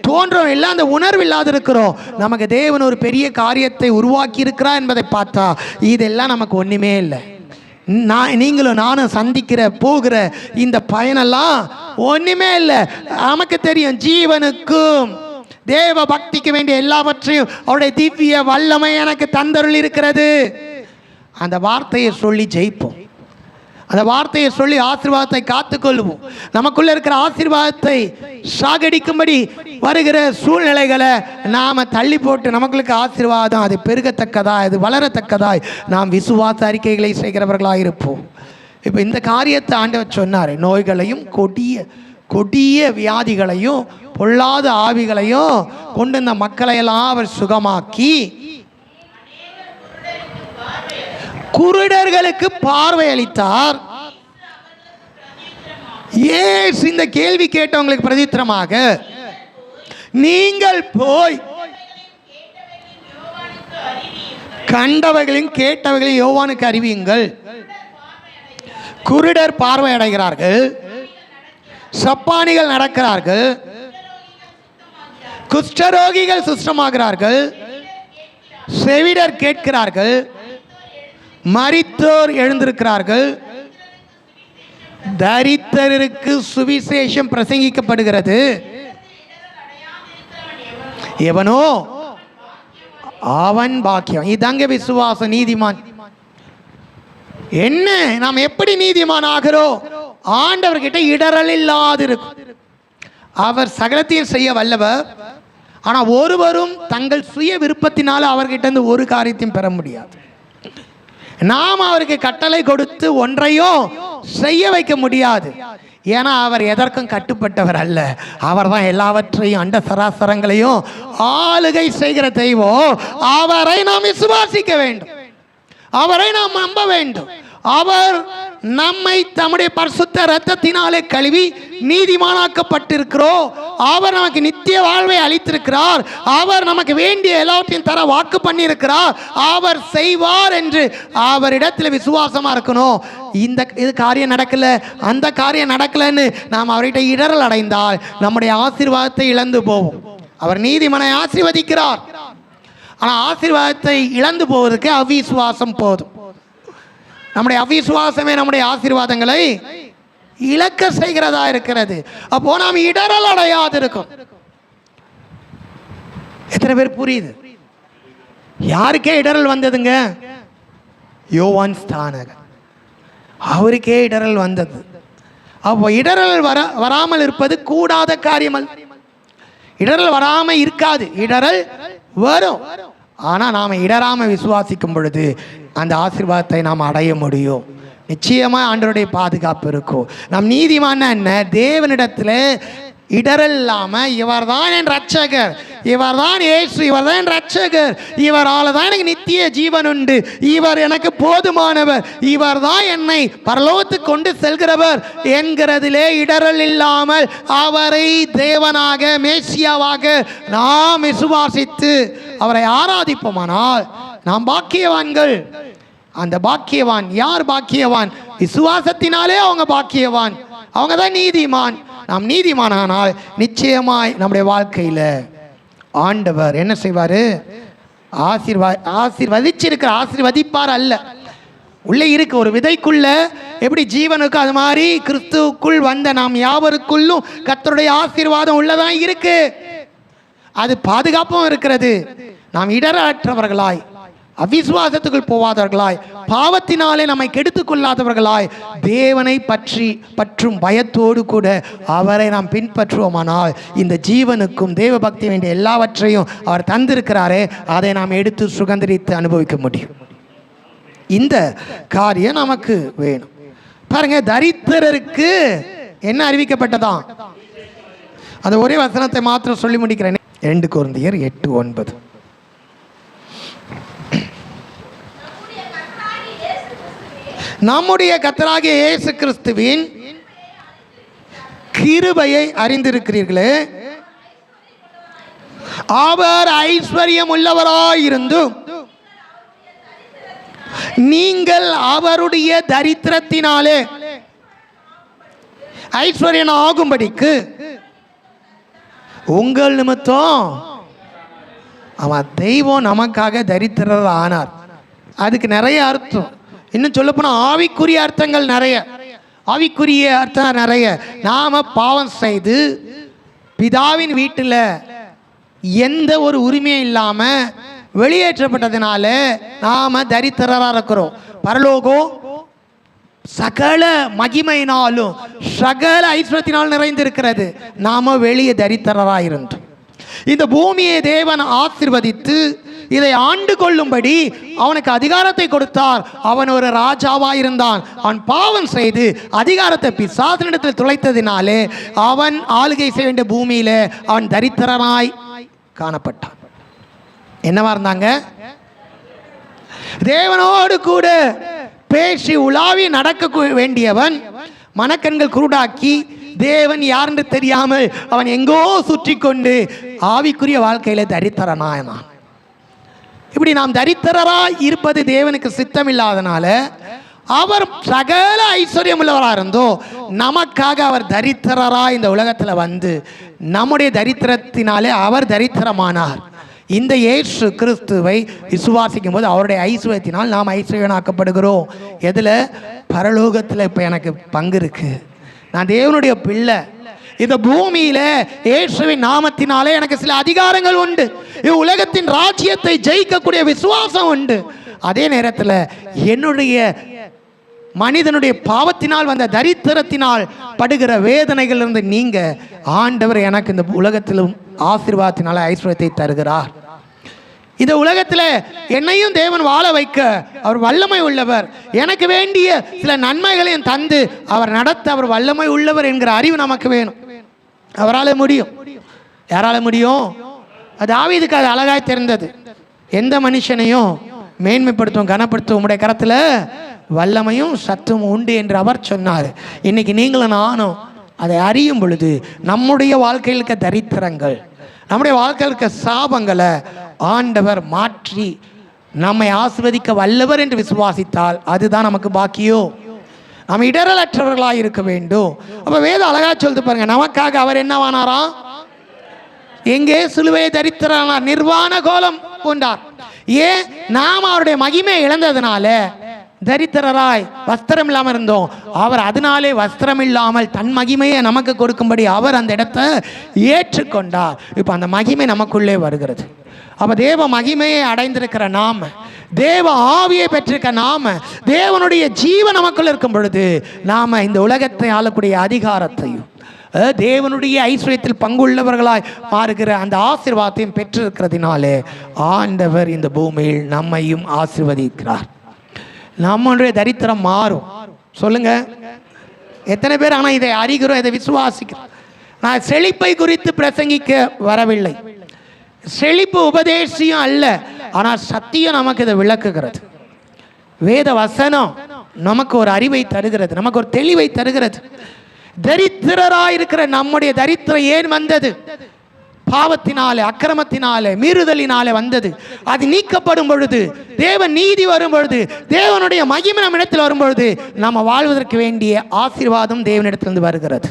தோன்றும் எல்லாம் அந்த உணர்வு இல்லாத இருக்கிறோம். நமக்கு தேவன் ஒரு பெரிய காரியத்தை உருவாக்கி இருக்கிறார் என்பதை பார்த்தா இதெல்லாம் நமக்கு ஒன்றுமே இல்லை. நீங்களும் நானும் சந்திக்கிற போகிற இந்த பயனெல்லாம் ஒன்றுமே இல்லை. நமக்கு தெரியும் ஜீவனுக்கும் தேவ பக்திக்கு வேண்டிய எல்லாவற்றையும் அவருடைய திவ்ய வல்லமை எனக்கு தந்தருள் இருக்கிறது. அந்த வார்த்தையை சொல்லி ஜெயிப்போம், அந்த வார்த்தையை சொல்லி ஆசீர்வாதத்தை காத்துக்கொள்வோம். நமக்குள்ள இருக்கிற ஆசீர்வாதத்தை சாகடிக்கும்படி வருகிற சூழ்நிலைகளை நாம் தள்ளி போட்டு நமக்குள்ள ஆசீர்வாதம் அது பெருகத்தக்கதாய் அது வளரத்தக்கதாய் நாம் விசுவாச அறிக்கைகளை செய்கிறவர்களாக இருப்போம். இப்போ இந்த காரியத்தை ஆண்டவர் சொன்னார். நோய்களையும் கொடிய வியாதிகளையும் பொல்லாத ஆவிகளையும் கொண்டு இந்த மக்களையெல்லாம் அவர் சுகமாக்கி குருடர்களுக்கு பார்வை அளித்தார். இயேசு இந்த கேள்வி கேட்டவங்களுக்கு பிரதித்திரமாக, நீங்கள் போய் கண்டவைகளையும் கேட்டவைகளையும் யோவானுக்கு அறிவியுங்கள். குருடர் பார்வை அடைகிறார்கள், சப்பானிகள் நடக்கிறார்கள், குஷ்டரோகிகள் சுத்தமாகிறார்கள், செவிடர் கேட்கிறார்கள், மரித்தோர் எழுந்திருக்கிறார்கள், தரித்திரருக்கு சுவிசேஷம் பிரசங்கிக்கப்படுகிறது. எவனோ அவன் பாக்கியம். இதாங்க விசுவாச நீதிமான். என்ன, நாம் எப்படி நீதிமான் ஆகிறோம்? ஆண்டவர்கிட்ட இடரல் இல்லாது இருக்கும். அவர் சகலத்தையும் செய்ய வல்லவர். ஆனால் ஒருவரும் தங்கள் சுய விருப்பத்தினால அவர்கிட்ட இருந்து ஒரு காரியத்தையும் பெற முடியாது. நாம் அவருக்கு கட்டளை கொடுத்து ஒன்றையும் செய்ய வைக்க முடியாது. ஏன்னா அவர் எதற்கும் கட்டுப்பட்டவர் அல்ல. அவர் தான் எல்லாவற்றையும் அண்ட சராசரங்களையும் ஆளுகை செய்கிற தெய்வம். அவரை நாம் விசுவாசிக்க வேண்டும், அவரை நாம் நம்ப வேண்டும். அவர் நம்மை தம்முடைய பரிசுத்த இரத்தத்தினாலே கழுவி நீதிமானாக்கப்பட்டிருக்கிறோம். அவர் நமக்கு நித்திய வாழ்வை அளித்திருக்கிறார். அவர் நமக்கு வேண்டிய எல்லாத்தையும் தர வாக்கு பண்ணியிருக்கிறார். அவர் செய்வார் என்று அவரிடத்தில் விசுவாசமா இருக்கணும். இது காரியம் நடக்கல, அந்த காரியம் நடக்கலன்னு நாம் அவர்கிட்ட இடரல் அடைந்தால் நம்முடைய ஆசீர்வாதத்தை இழந்து போவோம். அவர் நீதிமனை ஆசீர்வதிக்கிறார், ஆனால் ஆசீர்வாதத்தை இழந்து போவதற்கு அவிசுவாசம் போதும். நம்முடைய அவிசுவாசமே நம்முடைய ஆசீர்வாதங்களை இழக்க செய்கிறதா இருக்கிறது. அப்போ நாம் இடரல் அடையாது இருக்கும். எத்தனை பேர் புரியுது? யாருக்கே இடரல் வந்ததுங்க? யோவான் ஸ்தானகர், அவருக்கே இடரல் வந்தது. அப்போ இடரல் வராமல் இருப்பது கூடாத காரியம். இடரல் வராமல் இருக்காது, இடரல் வரும். ஆனால் நாம் இடராமல் விசுவாசிக்கும் பொழுது அந்த ஆசீர்வாதத்தை நாம் அடைய முடியும். நிச்சயமாக ஆண்டவருடைய பாதுகாப்பு இருக்கும். நம் நீதிமான என்ன, தேவனிடத்தில் இடரல் இல்லாமல் இவர் தான் என் ரட்சகர், இவர் தான் இயேசு, இவர் தான் என் ரட்சகர், இவரால் தான் எனக்கு நித்திய ஜீவன் உண்டு, இவர் எனக்கு போதுமானவர், இவர் தான் என்னை பரலோகத்துக்கு கொண்டு செல்கிறவர் என்கிறதிலே இடரல் இல்லாமல் அவரை தேவனாக மேசியாவாக நாம் விசுவாசித்து அவரை ஆராதிப்போமானால் நாம் பாக்கியவான்கள். அந்த பாக்கியவான் யார்? பாக்கியவான் விசுவாசத்தினாலே அவங்க பாக்கியவான், அவங்க தான் நீதிமான். நாம் நீதிமானால் நிச்சயமாய் நம்முடைய வாழ்க்கையில் ஆண்டவர் என்ன செய்வார்? ஆசீர்வதிச்சிருக்கிற, ஆசீர்வதிப்பார் அல்ல, உள்ளே இருக்கு ஒரு விதைக்குள்ள எப்படி ஜீவனுக்கு அது மாதிரி கிறிஸ்துவுக்குள் வந்த நாம் யாவருக்குள்ளும் கர்த்தருடைய ஆசீர்வாதம் உள்ளதான் இருக்கு. அது பாதுகாப்பும் இருக்கிறது. நாம் இடரற்றவர்களாய், அவிசுவாசத்துக்குள் போவாதவர்களாய், பாவத்தினாலே நம்மை கெடுத்துக் கொள்ளாதவர்களாய், தேவனை பற்றும் பயத்தோடு கூட அவரை நாம் பின்பற்றுவோமானால் இந்த ஜீவனுக்கும் தேவ பக்தி வேண்டிய எல்லாவற்றையும் அவர் தந்திருக்கிறாரே, அதை நாம் எடுத்து சுதந்திரித்து அனுபவிக்க முடியும். இந்த காரியம் நமக்கு வேணும். பாருங்க, தரித்திரருக்கு என்ன அறிவிக்கப்பட்டதான்? அந்த ஒரே வசனத்தை மாத்திரம் சொல்லி முடிக்கிறேன். 2 கொரிந்தியர் 8:9. நம்முடைய கர்த்தராகிய இயேசு கிறிஸ்துவின் கிருபையை அறிந்திருக்கிறீர்களே, அவர் ஐஸ்வர்யம் உள்ளவராயிருந்தும் நீங்கள் அவருடைய தரித்திரத்தினாலே ஐஸ்வர்யன் ஆகும்படிக்கு உங்கள் நிமித்தம் அவன் தெய்வம் நமக்காக தரித்திரர் ஆனார். அதுக்கு நிறைய அர்த்தம். இன்னும் சொல்ல போனால் ஆவிக்குரிய அர்த்தங்கள் நிறைய, ஆவிக்குரிய அர்த்தம் நிறைய. நாம பாவம் செய்து பிதாவின் வீட்டில் எந்த ஒரு உரிமையும் இல்லாமல் வெளியேற்றப்பட்டதுனால நாம தரித்திரராக இருக்கிறோம். பரலோகம் சகல மகிமையினாலும் சகல ஐஸ்வர்யத்தினால் நிறைந்திருக்கிறது. நாம வெளியே தரித்திரராக இருந்தோம். இந்த பூமியை தேவன் ஆசீர்வதித்து இதை ஆண்டு கொள்ளும்படி அவனுக்கு அதிகாரத்தை கொடுத்தார். அவன் ஒரு ராஜாவாக இருந்தான். அவன் பாவம் செய்து அதிகாரத்தை பிசாசனிடத்தில் துளைத்ததினாலே அவன் ஆளுகை செய்ய வேண்டிய பூமியில அவன் தரித்திரனாய் காணப்பட்டான். என்னவா இருந்தாங்க? தேவனோடு கூட பேசி உலாவி நடக்க வேண்டியவன் மனக்கண்கள் குருடாக்கி தேவன் யார் என்று தெரியாமல் அவன் எங்கோ சுற்றி கொண்டு ஆவிக்குரிய வாழ்க்கையில தரித்திரனானான். இப்படி நாம் தரித்திரராய் இருப்பது தேவனுக்கு சித்தம் இல்லாதனால அவர் சகல ஐஸ்வர்யம் உள்ளவராக இருந்தோ நமக்காக அவர் தரித்திரராய் இந்த உலகத்தில் வந்து நம்முடைய தரித்திரத்தினாலே அவர் தரித்திரமானார். இந்த இயேசு கிறிஸ்துவை விசுவாசிக்கும் போது அவருடைய ஐஸ்வர்யத்தினால் நாம் ஐஸ்வர்யனாக்கப்படுகிறோம். எதில்? பரலோகத்தில் இப்போ எனக்கு பங்கு இருக்கு. நான் தேவனுடைய பிள்ளை. இந்த பூமியில இயேசுவின் நாமத்தினாலே எனக்கு சில அதிகாரங்கள் உண்டு. உலகத்தின் ராஜ்யத்தை ஜெயிக்கக்கூடிய விசுவாசம் உண்டு. அதே நேரத்தில் என்னுடைய மனிதனுடைய பாவத்தினால் வந்த தரித்திரத்தினால் படுகிற வேதனைகள் இருந்து நீங்க ஆண்டவர் எனக்கு இந்த உலகத்திலும் ஆசீர்வாதத்தினால ஐஸ்வர்யத்தை தருகிறார். இந்த உலகத்தில் என்னையும் தேவன் வாழ வைக்க அவர் வல்லமை உள்ளவர். எனக்கு வேண்டிய சில நன்மைகளையும் தந்து அவர் நடத்த அவர் வல்லமை உள்ளவர் என்கிற அறிவு நமக்கு வேணும். அவரால் முடியும். யாரால முடியும்? தாவீதுக்கு அது அழகாய் தெரிந்தது. எந்த மனுஷனையும் மேன்மைப்படுத்தும் கனப்படுத்தும் உம்முடைய கரத்தில் வல்லமையும் சத்தும் உண்டு என்று அவர் சொன்னார். இன்னைக்கு நீங்களும் நானும் அதை அறியும் பொழுது நம்முடைய வாழ்க்கையில் இருக்க தரித்திரங்கள், நம்முடைய வாழ்க்கையில் இருக்க சாபங்களை ஆண்டவர் மாற்றி நம்மை ஆசீர்வதிக்க வல்லவர் என்று விசுவாசித்தால் அதுதான் நமக்கு பாக்கியோ. நம்ம இடரலற்றவர்களாக இருக்க வேண்டும். அப்போ வேதம் அழகா சொல்லிட்டு பாருங்க, நமக்காக அவர் என்னவானாராம்? எங்கே? சிலுவையை தரித்திரனார், நிர்வாண கோலம் கொண்டார். ஏன்? நாம் அவருடைய மகிமையை இழந்ததுனால தரித்திரராய் வஸ்திரம் இல்லாமல் இருந்தோம். அவர் அதனாலே வஸ்திரம் இல்லாமல் தன் மகிமையை நமக்கு கொடுக்கும்படி அவர் அந்த இடத்தை ஏற்றுக்கொண்டார். இப்போ அந்த மகிமை நமக்குள்ளே வருகிறது. அப்போ தேவ மகிமையை அடைந்திருக்கிற நாம, தேவ ஆவியை பெற்றிருக்க நாம, தேவனுடைய ஜீவன் நமக்குள்ள இருக்கும் பொழுது நாம இந்த உலகத்தை ஆளக்கூடிய அதிகாரத்தையும் தேவனுடைய ஐஸ்வர்யத்தில் பங்குள்ளவர்களாய் மாறுகிற அந்த ஆசீர்வாதத்தையும் பெற்றிருக்கிறதுனாலே ஆண்டவர் இந்த பூமியில் நம்மையும் ஆசீர்வதிக்கிறார். நம்முடைய தரித்திரம் மாறும். சொல்லுங்க, எத்தனை பேர் ஆனால் இதை அறிகிறோம், இதை விசுவாசிக்கிறோம்? நான் செழிப்பை குறித்து பிரசங்கிக்க வரவில்லை. செழிப்பு உபதேசியம் அல்ல, ஆனால் சத்தியம் நமக்கு இதை விளக்குகிறது. வேத வசனம் நமக்கு ஒரு அறிவை தருகிறது, நமக்கு ஒரு தெளிவை தருகிறது. தரித்திரராயிருக்கிற நம்முடைய தரித்திரம் ஏன் வந்தது? பாவத்தினாலே, அக்கிரமத்தினாலே, மீறுதலினாலே வந்தது. அது நீக்கப்படும் பொழுது, தேவன் நீதி வரும் பொழுது, தேவனுடைய மகிமை நம்ம இடத்தில் வரும் பொழுது நம்ம வாழ்வதற்கு வேண்டிய ஆசீர்வாதம் தேவனிடத்திலிருந்து வருகிறது.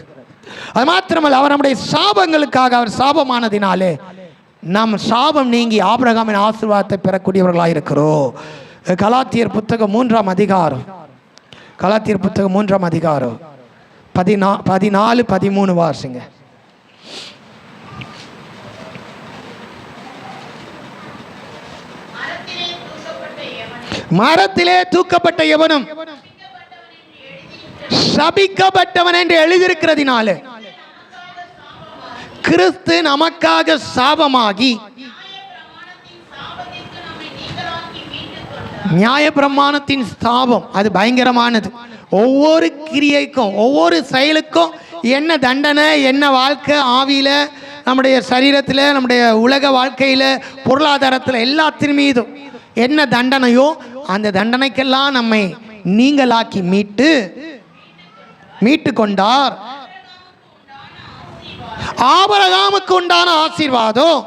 அது மாத்திரமல்ல, அவர் நம்முடைய சாபங்களுக்காக அவர் சாபமானதினாலே நாம் சாபம் நீங்கி ஆபிரகாமின் ஆசீர்வாதத்தை பெறக்கூடியவர்களாக இருக்கிறோம். கலாத்தியர் புத்தகம் 3ஆம் அதிகாரம், கலாத்தியர் புத்தகம் 3ஆம் அதிகாரம் 14-13 வாசிங்க. மரத்திலே தூக்கப்பட்ட எவனும் சபிக்கப்பட்டவன் என்று எழுதியிருக்கிறதினாலே கிறிஸ்து நமக்காக சாபமாகி நியாயப்பிரமாணத்தின் ஸ்தாபம் அது பயங்கரமானது. ஒவ்வொரு கிரியைக்கும் ஒவ்வொரு செயலுக்கும் என்ன தண்டனை, என்ன வாழ்க்கை, ஆவியில, நம்முடைய சரீரத்தில், நம்முடைய உலக வாழ்க்கையில், பொருளாதாரத்தில், எல்லாத்தின் மீதும் என்ன தண்டனையோ அந்த தண்டனைக்கெல்லாம் நம்மை நீங்களாக்கி மீட்டு கொண்டார். ஆபிரகாமுக்கு உண்டான ஆசீர்வாதம்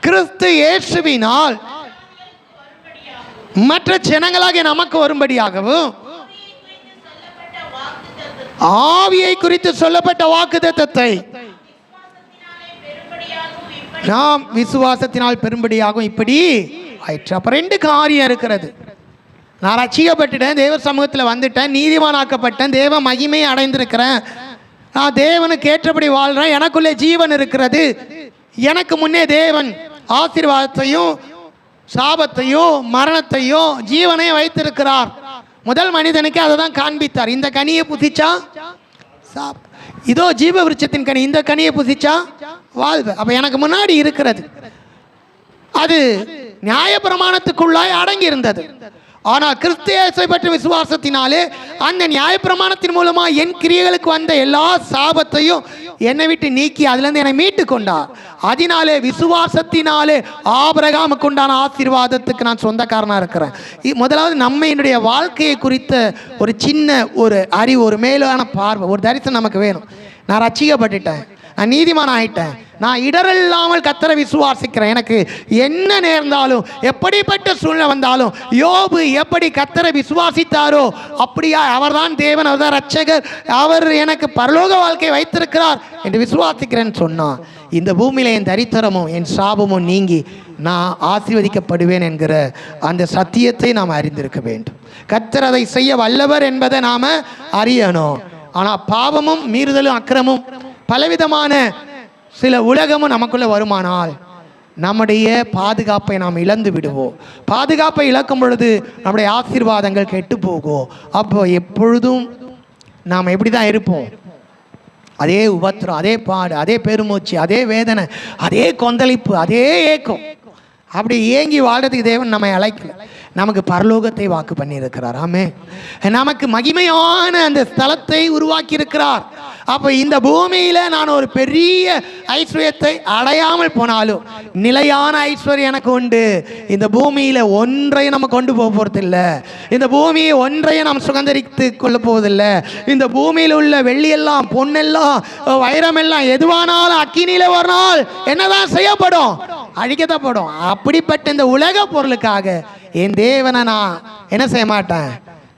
கிறிஸ்து இயேசுவினால் மற்ற ஜனங்களாகிய நமக்கு வரும்படியாகவும் ஆவியை குறித்து சொல்லப்பட்ட வாக்குத்தத்தத்தை நாம் விசுவாசத்தினால் பெரும்படியாகவும் இப்படி ஆயிற்று. அப்ப 2 காரியம் இருக்கிறது. நான் ரட்சிக்கப்பட்டுட்டேன், தேவ சமூகத்தில் வந்துட்டேன், நீதிமானாக்கப்பட்டேன், தேவ மகிமையை அடைந்திருக்கிறேன், நான் தேவனுக்கு ஏற்றபடி வாழ்றேன், எனக்குள்ளே ஜீவன் இருக்கிறது, எனக்கு முன்னே தேவன் ஆசீர்வாதத்தையும் சாபத்தையும் மரணத்தையும் ஜீவனையும் வைத்திருக்கிறார். முதல் மனிதனுக்கு அதை தான் காண்பித்தார். இந்த கனியை புசிச்சா இதோ ஜீவ விருட்சத்தின் கனி, இந்த கனியை புசிச்சா வாழ்வு. அப்ப எனக்கு முன்னாடி இருக்கிறது. அது நியாயப்பிரமாணத்துக்குள்ளாய் அடங்கியிருந்தது. ஆனால் கிறிஸ்து இயேசுவை பற்றிய விசுவாசத்தினாலே அந்த நியாயப்பிரமாணத்தின் மூலமா என் கிரியைகளுக்கு வந்த எல்லா சாபத்தையும் என்னை விட்டு நீக்கி அதிலிருந்து என்னை மீட்டு கொண்டார். அதனாலே விசுவாசத்தினாலே ஆபிரகாமுக்கு உண்டான ஆசீர்வாதத்துக்கு நான் சொந்தக்காரனா இருக்கிறேன். முதலாவது நம்மளுடைய வாழ்க்கையை குறித்த ஒரு சின்ன ஒரு அறிவு, ஒரு மேலான பார்வை, ஒரு தரிசனம் நமக்கு வேணும். நான் ரட்சிக்கப்பட்டுட்டேன், நான் நீதிமான் ஆயிட்டேன், நான் இடரில்லாமல் கர்த்தரை விசுவாசிக்கிறேன், எனக்கு என்ன நேர்ந்தாலும் எப்படிப்பட்ட சூழ்நிலை வந்தாலும் யோபு எப்படி கர்த்தரை விசுவாசித்தாரோ அப்படியா அவர்தான் தேவன், அவர்தான் ரட்சகர், அவர் எனக்கு பரலோக வாழ்க்கையை வைத்திருக்கிறார் என்று விசுவாசிக்கிறேன்னு சொன்னான். இந்த பூமியில என் தரித்திரமும் என் சாபமும் நீங்கி நான் ஆசீர்வதிக்கப்படுவேன் என்கிற அந்த சத்தியத்தை நாம் அறிந்திருக்க வேண்டும். கர்த்தர் அதை செய்ய வல்லவர் என்பதை நாம அறியணும். ஆனால் பாவமும் மீறுதலும் அக்கிரமும் பலவிதமான சில உலகமும் நமக்குள்ள வருமானால் நம்முடைய பாதுகாப்பை நாம் இழந்து விடுவோம். பாதுகாப்பை இழக்கும் பொழுது நம்முடைய ஆசீர்வாதங்கள் கெட்டு போகும். அப்போ எப்பொழுதும் நாம் எப்படி தான் இருப்போம்? அதே உபத்திரம், அதே பாடு, அதே பெருமூச்சு, அதே வேதனை, அதே கொந்தளிப்பு, அதே ஏக்கம். அப்படி ஏங்கி வாழ்றதுக்கு தேவன் நம்மை அழைக்கல. நமக்கு பரலோகத்தை வாக்கு பண்ணியிருக்கிறார். ஆமே, நமக்கு மகிமையான அந்த ஸ்தலத்தை உருவாக்கி இருக்கிறார். அப்போ இந்த பூமியில் நான் ஒரு பெரிய ஐஸ்வர்யத்தை அடையாமல் போனாலும் நிலையான ஐஸ்வர்யம் எனக்கு உண்டு. இந்த பூமியில் ஒன்றையும் நம்ம கொண்டு போக போகிறதில்லை. இந்த பூமியை ஒன்றையும் நாம் சுதந்திரித்து கொள்ள போவதில்லை. இந்த பூமியில் உள்ள வெள்ளியெல்லாம், பொன்னெல்லாம், வைரமெல்லாம் எதுவானாலும் அக்கினியில் ஒரு நாள் என்னதான் செய்யப்படும்? அழிக்கத்தப்படும். அப்படிப்பட்ட இந்த உலக பொருளுக்காக என் தேவனை நான் என்ன செய்ய மாட்டேன்?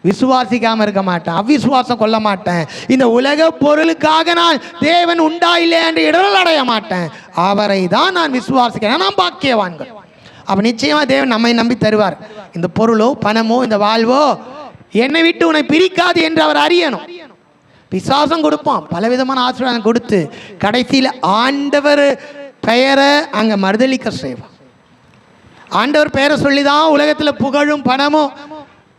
விசுவாசிக்காம இருக்க மாட்டேன், அவிசுவாசம் கொள்ள மாட்டேன். இந்த உலக பொருளுக்காக நான் தேவன் உண்டா இல்லையா என்று இடரல் அடைய மாட்டேன். அவரை தான் நான் விசுவாசிக்கிறேன். நான் பாக்கியவான்கள். அப்ப நிச்சயமா தேவன் நம்மை நம்பி தருவார். இந்த பொருளோ பணமோ இந்த வாழ்வோ என்னை விட்டு உன்னை பிரிக்காது என்று அவர் அறியணும். பிசாசம் கொடுப்பான், பலவிதமான ஆசீர்வாதம் கொடுத்து கடைசியில் ஆண்டவர் பெயரை அங்கே மறுதளிக்க செய்வான். ஆண்டவர் பெயரை சொல்லி தான் உலகத்தில் புகழும் பணமும்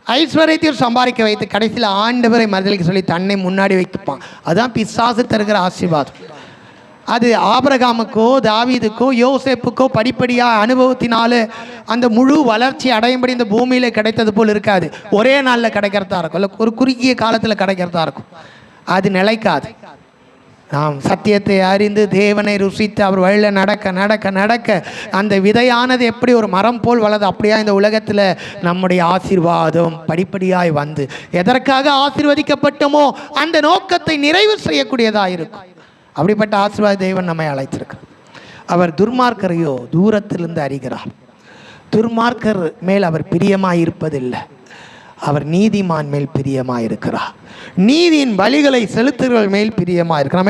ஐஸ்வர்யத்தையும் சம்பாதிக்க வைத்து கடைசியில் ஆண்டவரை மறுதளிக்க சொல்லி தன்னை முன்னாடி வைப்பான். அதுதான் பிசாசு தருகிற ஆசீர்வாதம். அது ஆபிரகாமுக்கோ தாவீதுக்கோ யோசேப்புக்கோ படிப்படியாக அனுபவத்தினால அந்த முழு வளர்ச்சி அடையும்படி இந்த பூமியில் கிடைத்தது போல் இருக்காது. ஒரே நாளில் கிடைக்கிறதா இருக்கும், இல்லை ஒரு குறுகிய காலத்தில் கிடைக்கிறதா இருக்கும். அது நிலைக்காது. நாம் சத்தியத்தை அறிந்து தேவனை ருசித்து அவர் வழியில் நடக்க நடக்க நடக்க அந்த விதையானது எப்படி ஒரு மரம் போல் வளருது, அப்படியா இந்த உலகத்தில் நம்முடைய ஆசீர்வாதம் படிப்படியாய் வந்து எதற்காக ஆசீர்வதிக்கப்பட்டோமோ அந்த நோக்கத்தை நிறைவு செய்யக்கூடியதாக இருக்கும். அப்படிப்பட்ட ஆசீர்வாத தேவன் நம்மை அழைத்திருக்கிறார். அவர் துர்மார்க்கரையோ தூரத்திலிருந்து அறிகிறார். துர்மார்க்கர் மேல் அவர் பிரியமாய் இருப்பதில்லை, அவர் நீதிமான் மேல் பிரியமாய் இருக்கிறார். நீதியின் பலிகளை செலுத்துகிறவர்கள் மேல் பிரியமாய் இருக்கிறார்.